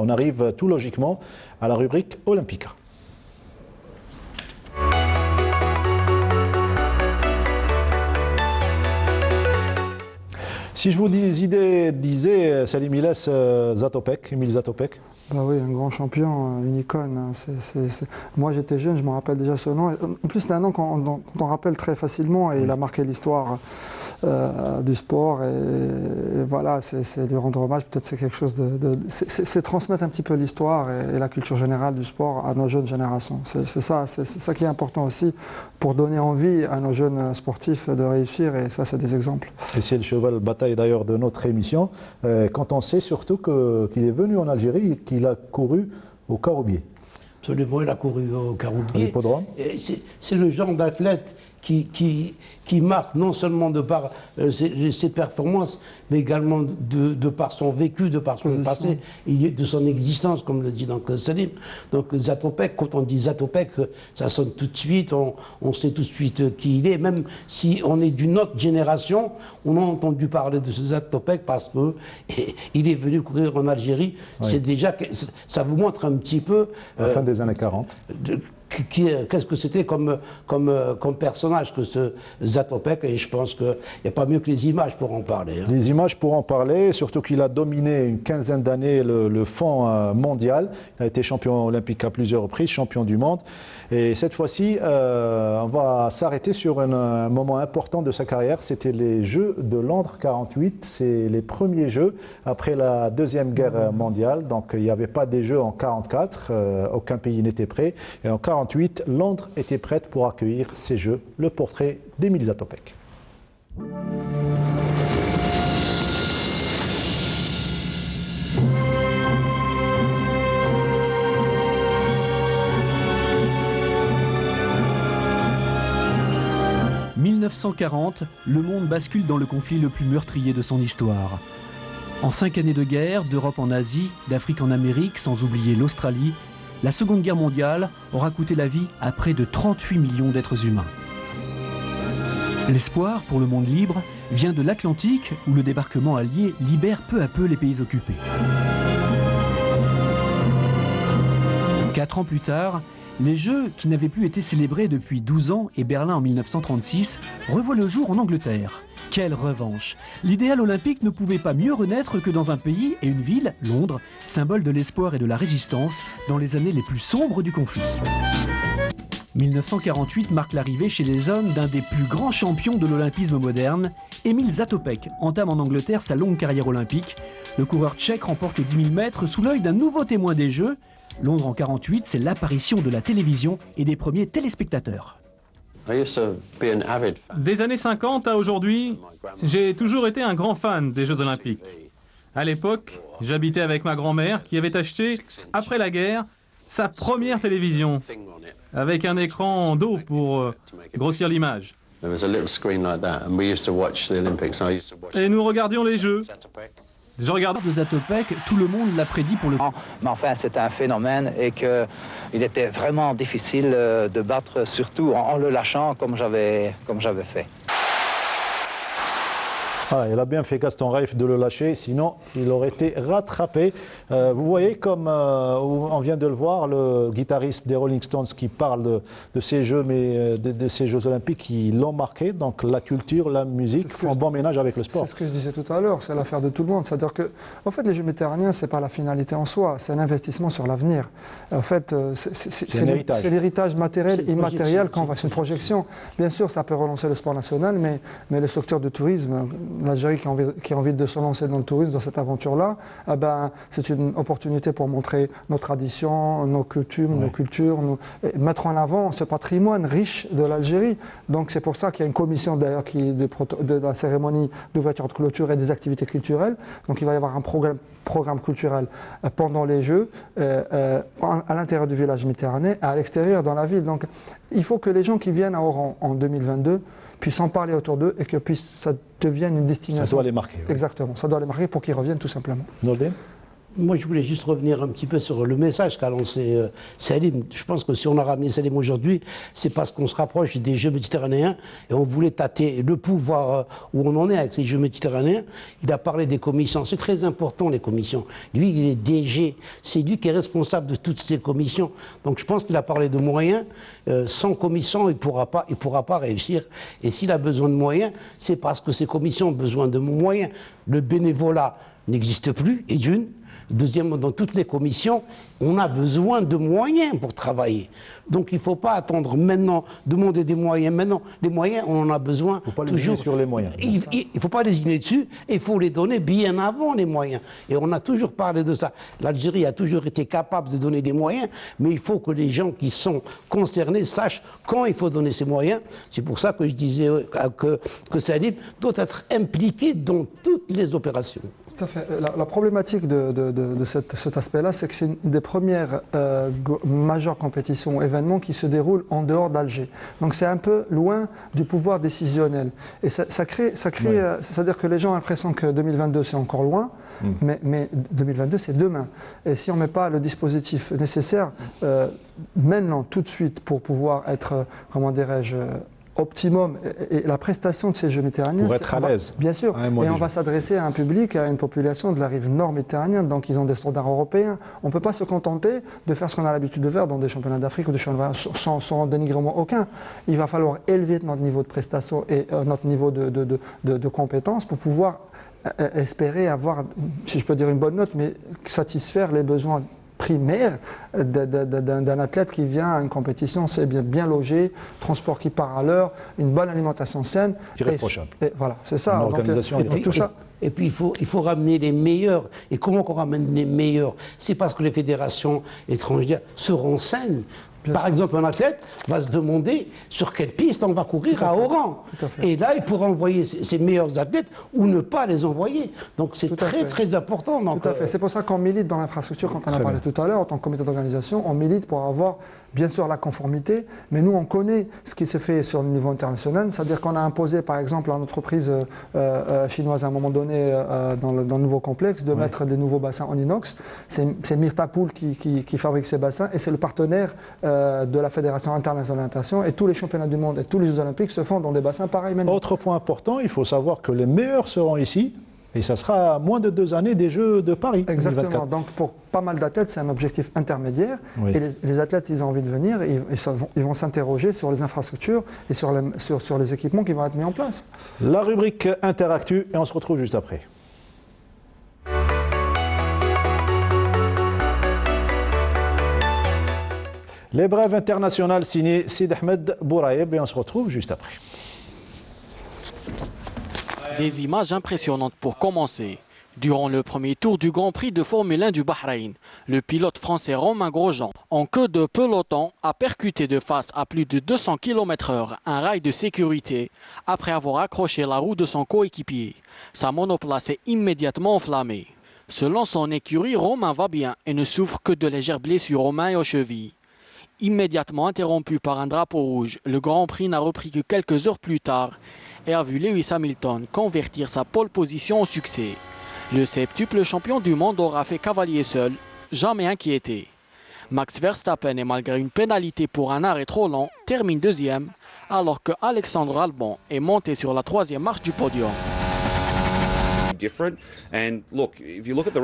On arrive tout logiquement à la rubrique Olympica. Si je vous disais Salim Ilès Zatopek, Émile Zatopek.
Bah oui, un grand champion, une icône. Moi j'étais jeune, je me rappelle déjà ce nom. En plus c'est un nom qu'on rappelle très facilement et il a marqué l'histoire du sport et voilà, c'est lui rendre hommage, peut-être c'est quelque chose c'est transmettre un petit peu l'histoire et la culture générale du sport à nos jeunes générations. C'est ça qui est important aussi pour donner envie à nos jeunes sportifs de réussir et ça c'est des exemples.
Et c'est le cheval de bataille d'ailleurs de notre émission, quand on sait surtout qu'il est venu en Algérie et qu'il a couru au Caroubier.
Absolument, il a couru au Caroubier.
L'hippodrome.
C'est le genre d'athlète qui marque non seulement de par ses performances, mais également de par son vécu, de par son passé, et de son existence, comme le dit donc Salim. Donc Zatopek, quand on dit Zatopek, ça sonne tout de suite, on sait tout de suite qui il est, même si on est d'une autre génération, on a entendu parler de ce Zatopek parce qu'il est venu courir en Algérie. Oui. C'est déjà, ça vous montre un petit peu...
la fin des années 40.
Qu'est-ce que c'était comme personnage que ce Zatopek, et je pense qu'il n'y a pas mieux que les images pour en parler. Hein.
Les images pour en parler, surtout qu'il a dominé une quinzaine d'années le fond mondial. Il a été champion olympique à plusieurs reprises, champion du monde. Et cette fois-ci, on va s'arrêter sur un moment important de sa carrière. C'était les Jeux de Londres 48. C'est les premiers Jeux après la Deuxième Guerre mondiale. Donc il n'y avait pas des Jeux en 44. Aucun pays n'était prêt. Et en 48, Londres était prête pour accueillir ces Jeux. Le portrait d'Émile Zatopek.
« 1940, le monde bascule dans le conflit le plus meurtrier de son histoire. En 5 années de guerre, d'Europe en Asie, d'Afrique en Amérique, sans oublier l'Australie, la Seconde Guerre mondiale aura coûté la vie à près de 38 millions d'êtres humains. L'espoir pour le monde libre vient de l'Atlantique, où le débarquement allié libère peu à peu les pays occupés. 4 ans plus tard, les Jeux, qui n'avaient plus été célébrés depuis 12 ans et Berlin en 1936, revoient le jour en Angleterre. Quelle revanche! L'idéal olympique ne pouvait pas mieux renaître que dans un pays et une ville, Londres, symbole de l'espoir et de la résistance dans les années les plus sombres du conflit. 1948 marque l'arrivée chez les hommes d'un des plus grands champions de l'olympisme moderne. Émile Zatopek entame en Angleterre sa longue carrière olympique. Le coureur tchèque remporte les 10 000 mètres sous l'œil d'un nouveau témoin des Jeux. Londres en 48, c'est l'apparition de la télévision et des premiers téléspectateurs.
Des années 50 à aujourd'hui, j'ai toujours été un grand fan des Jeux Olympiques. À l'époque, j'habitais avec ma grand-mère qui avait acheté, après la guerre, sa première télévision, avec un écran d'eau pour grossir l'image. Et nous regardions les Jeux. Je regarde
de Zatopek, tout le monde l'a prédit pour le...
Mais enfin, c'est un phénomène et qu'il était vraiment difficile de battre, surtout en le lâchant comme j'avais fait.
Ah, il a bien fait Gaston Reif de le lâcher, sinon il aurait été rattrapé. Vous voyez, comme on vient de le voir, le guitariste des Rolling Stones qui parle de ces Jeux, mais de ces Jeux Olympiques qui l'ont marqué. Donc la culture, la musique font bon ménage avec le sport.
C'est ce que je disais tout à l'heure, c'est l'affaire de tout le monde. C'est-à-dire que, en fait, les Jeux méditerranéens, c'est pas la finalité en soi, c'est un investissement sur l'avenir. En fait, c'est l'héritage matériel, immatériel qu'on voit. C'est une projection. Bien sûr, ça peut relancer le sport national, mais le secteur du tourisme, l'Algérie qui a envie de se lancer dans le tourisme, dans cette aventure-là, eh ben, c'est une opportunité pour montrer nos traditions, nos coutumes, nos cultures, mettre en avant ce patrimoine riche de l'Algérie. Donc c'est pour ça qu'il y a une commission d'ailleurs de la cérémonie d'ouverture de clôture et des activités culturelles. Donc il va y avoir un programme culturel pendant les Jeux, à l'intérieur du village méditerranéen, à l'extérieur, dans la ville. Donc il faut que les gens qui viennent à Oran en 2022 puissent en parler autour d'eux et que ça devienne une destination.
Ça doit les marquer. Oui.
Exactement, ça doit les marquer pour qu'ils reviennent tout simplement.
Nordin ?
Moi, je voulais juste revenir un petit peu sur le message qu'a lancé Salim. Je pense que si on a ramené Salim aujourd'hui, c'est parce qu'on se rapproche des Jeux méditerranéens et on voulait tâter le pouvoir où on en est avec ces Jeux méditerranéens. Il a parlé des commissions. C'est très important, les commissions. Lui, il est DG. C'est lui qui est responsable de toutes ces commissions. Donc, je pense qu'il a parlé de moyens. Sans commission, il pourra pas réussir. Et s'il a besoin de moyens, c'est parce que ces commissions ont besoin de moyens. Le bénévolat n'existe plus, et d'une. Deuxièmement, dans toutes les commissions, on a besoin de moyens pour travailler. Donc il ne faut pas attendre maintenant, demander des moyens. Maintenant, les moyens, on en a besoin toujours.
Il ne faut pas lésiner sur les moyens.
Il ne faut pas lésiner dessus, et il faut les donner bien avant les moyens. Et on a toujours parlé de ça. L'Algérie a toujours été capable de donner des moyens, mais il faut que les gens qui sont concernés sachent quand il faut donner ces moyens. C'est pour ça que je disais que Salim doit être impliqué dans toutes les opérations.
Tout à fait. La problématique de cet aspect-là, c'est que c'est une des premières majeures compétitions ou événements qui se déroulent en dehors d'Alger. Donc c'est un peu loin du pouvoir décisionnel. Et ça crée oui. C'est-à-dire que les gens ont l'impression que 2022 c'est encore loin, mais 2022 c'est demain. Et si on ne met pas le dispositif nécessaire maintenant, tout de suite, pour pouvoir être, comment dirais-je, optimum, et la prestation de ces Jeux méditerranéens...
Pour être à l'aise.
Bien sûr, et on va s'adresser à un public, à une population de la rive nord méditerranéenne, donc ils ont des standards européens. On ne peut pas se contenter de faire ce qu'on a l'habitude de faire dans des championnats d'Afrique ou des championnats sans dénigrement aucun. Il va falloir élever notre niveau de prestation et notre niveau de compétence pour pouvoir espérer avoir, si je peux dire une bonne note, mais satisfaire les besoins primaire d'un athlète qui vient à une compétition, c'est bien logé, transport qui part à l'heure, une bonne alimentation saine.
Irréprochable.
Et voilà, c'est ça.
Une organisation
et puis il faut ramener les meilleurs. Et comment on ramène les meilleurs? C'est parce que les fédérations étrangères se renseignent. Par exemple, un athlète va se demander sur quelle piste on va courir à Oran. Et là, il pourra envoyer ses meilleurs athlètes ou ne pas les envoyer. Donc c'est très important. Donc,
tout à fait. C'est pour ça qu'on milite dans l'infrastructure, quand on a parlé tout à l'heure, en tant que comité d'organisation, on milite pour avoir bien sûr la conformité, mais nous on connaît ce qui s'est fait sur le niveau international, c'est-à-dire qu'on a imposé par exemple à une entreprise chinoise à un moment donné dans le nouveau complexe de mettre des nouveaux bassins en inox. C'est Myrtapoul qui fabrique ces bassins et c'est le partenaire de la Fédération internationale de natation, et tous les championnats du monde et tous les Jeux olympiques se font dans des bassins pareils maintenant.
Autre point important, il faut savoir que les meilleurs seront ici. Et ça sera à moins de 2 années des Jeux de Paris.
Exactement.
2024.
Donc pour pas mal d'athlètes, c'est un objectif intermédiaire. Et les athlètes, ils ont envie de venir, ils vont s'interroger sur les infrastructures et sur les équipements qui vont être mis en place.
La rubrique Interactu, et on se retrouve juste après. Les brèves internationales signées Sid Ahmed Bouraïeb, et on se retrouve juste après.
Des images impressionnantes pour commencer. Durant le premier tour du Grand Prix de Formule 1 du Bahreïn, le pilote français Romain Grosjean, en queue de peloton, a percuté de face à plus de 200 km/h un rail de sécurité après avoir accroché la roue de son coéquipier. Sa monoplace est immédiatement enflammée. Selon son écurie, Romain va bien et ne souffre que de légères blessures aux mains et aux chevilles. Immédiatement interrompu par un drapeau rouge, le Grand Prix n'a repris que quelques heures plus tard et a vu Lewis Hamilton convertir sa pole position au succès. Le septuple champion du monde aura fait cavalier seul, jamais inquiété. Max Verstappen, et malgré une pénalité pour un arrêt trop long, termine deuxième, alors que Alexandre Albon est monté sur la 3e marche du podium.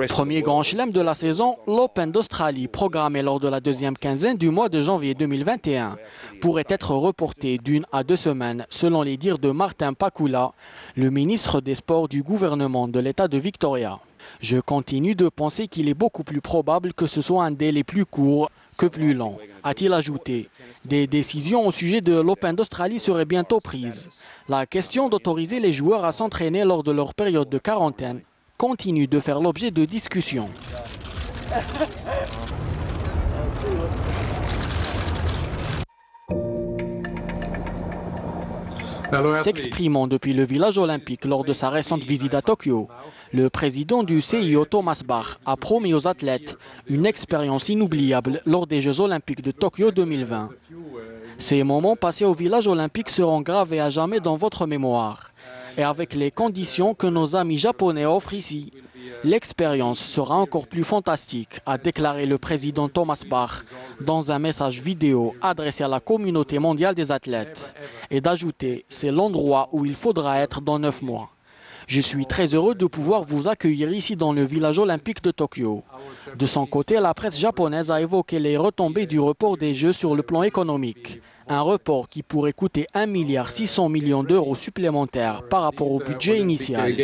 Premier grand chelem de la saison, l'Open d'Australie, programmé lors de la 2e quinzaine du mois de janvier 2021, pourrait être reporté d'1 à 2 semaines, selon les dires de Martin Pakula, le ministre des Sports du gouvernement de l'État de Victoria. Je continue de penser qu'il est beaucoup plus probable que ce soit un délai plus court que plus long, a-t-il ajouté. Des décisions au sujet de l'Open d'Australie seraient bientôt prises. La question d'autoriser les joueurs à s'entraîner lors de leur période de quarantaine continue de faire l'objet de discussions. S'exprimant depuis le village olympique lors de sa récente visite à Tokyo, le président du CIO Thomas Bach a promis aux athlètes une expérience inoubliable lors des Jeux olympiques de Tokyo 2020. Ces moments passés au village olympique seront gravés à jamais dans votre mémoire. Et avec les conditions que nos amis japonais offrent ici, l'expérience sera encore plus fantastique, a déclaré le président Thomas Bach dans un message vidéo adressé à la communauté mondiale des athlètes. Et d'ajouter, c'est l'endroit où il faudra être dans 9 mois. Je suis très heureux de pouvoir vous accueillir ici dans le village olympique de Tokyo. De son côté, la presse japonaise a évoqué les retombées du report des Jeux sur le plan économique. Un report qui pourrait coûter 1,6 milliard d'euros supplémentaires par rapport au budget initial.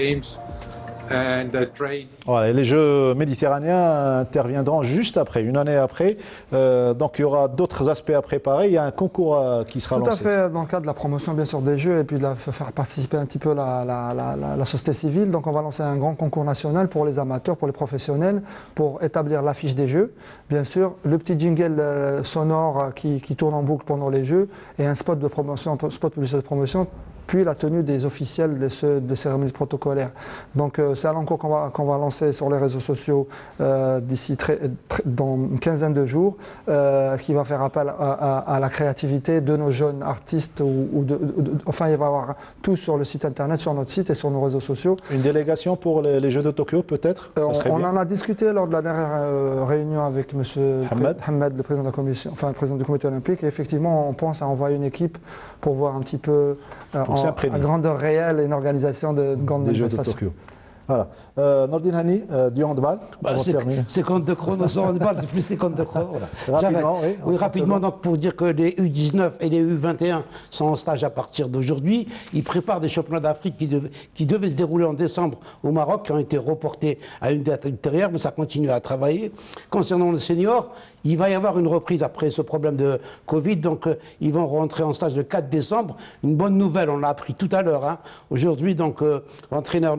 Voilà, les Jeux méditerranéens interviendront juste après, une année après. Donc il y aura d'autres aspects à préparer. Il y a un concours qui sera lancé.
Tout à fait, dans le cadre de la promotion bien sûr des Jeux et puis de faire participer un petit peu la société civile. Donc on va lancer un grand concours national pour les amateurs, pour les professionnels, pour établir l'affiche des Jeux. Bien sûr, le petit jingle sonore qui tourne en boucle pendant les Jeux et un spot de promotion, un spot publicitaire de promotion puis la tenue des officiels de cérémonies protocolaires. Donc c'est un concours qu'on va lancer sur les réseaux sociaux d'ici dans une quinzaine de jours, qui va faire appel à la créativité de nos jeunes artistes. Enfin, il va y avoir tout sur le site internet, sur notre site et sur nos réseaux sociaux.
Une délégation pour les Jeux de Tokyo, peut-être?
On en a discuté lors de la dernière réunion avec M. Hamed, le président de la commission, enfin le président du comité olympique. Et effectivement, on pense à envoyer une équipe pour voir un petit peu à grandeur réelle une organisation de grande manifestation.
Des Jeux de Tokyo. Voilà. Nordine Hani, du handball.
C'est compte de chrono sans handball, c'est plus les comptes de chrono. Voilà. Rapidement, oui, rapidement donc, pour dire que les U19 et les U21 sont en stage à partir d'aujourd'hui. Ils préparent des championnats d'Afrique qui devaient se dérouler en décembre au Maroc, qui ont été reportés à une date ultérieure, mais ça continue à travailler. Concernant les seniors, il va y avoir une reprise après ce problème de Covid, donc ils vont rentrer en stage le 4 décembre. Une bonne nouvelle, on l'a appris tout à l'heure. Hein. Aujourd'hui, donc,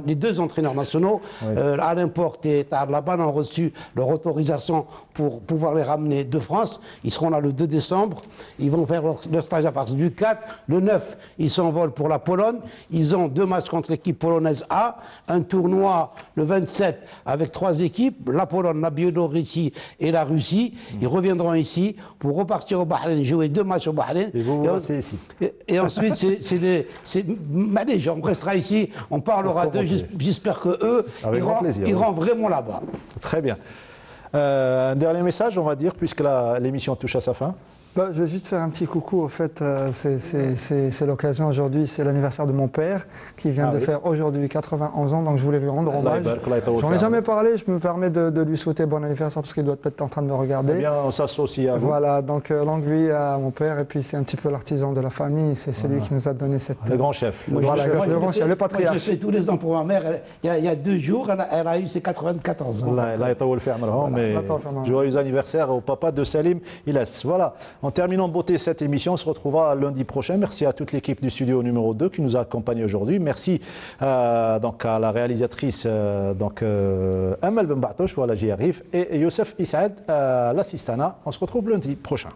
les deux entraîneurs nationaux, Alain Porte et Tahar Laban, ont reçu leur autorisation pour pouvoir les ramener de France. Ils seront là le 2 décembre. Ils vont faire leur stage à partir du 4. Le 9, ils s'envolent pour la Pologne. Ils ont 2 matchs contre l'équipe polonaise A, un tournoi le 27 avec 3 équipes, la Pologne, la Biélorussie et la Russie. Ils reviendront ici pour repartir au Bahreïn, jouer 2 matchs au Bahreïn.
Et vous restez ici.
Et ensuite, on restera ici, on parlera d'eux. J'espère qu'eux, ils rentrent vraiment là-bas.
Très bien. Un dernier message, on va dire, puisque l'émission touche à sa fin.
Je vais juste faire un petit coucou. En fait, c'est l'occasion aujourd'hui, c'est l'anniversaire de mon père qui vient de faire aujourd'hui 91 ans, donc je voulais lui rendre hommage. J'en ai jamais parlé, je me permets de lui souhaiter bon anniversaire parce qu'il doit être en train de me regarder.
Eh bien, on s'associe à vous.
Voilà, donc longue vie à mon père, et puis c'est un petit peu l'artisan de la famille, c'est lui qui nous a donné cette...
Le grand chef.
Le patriarche.
Je fais tous les ans pour ma mère, il y a 2 jours, elle a eu ses 94 ans.
Mais joyeux anniversaire au papa de Salim Ilas. Voilà. En terminant de beauté cette émission, on se retrouvera lundi prochain. Merci à toute l'équipe du studio numéro 2 qui nous a accompagnés aujourd'hui. Merci donc à la réalisatrice Amal Ben Batouche, voilà, j'y arrive, et Youssef Issaad, l'assistana. On se retrouve lundi prochain.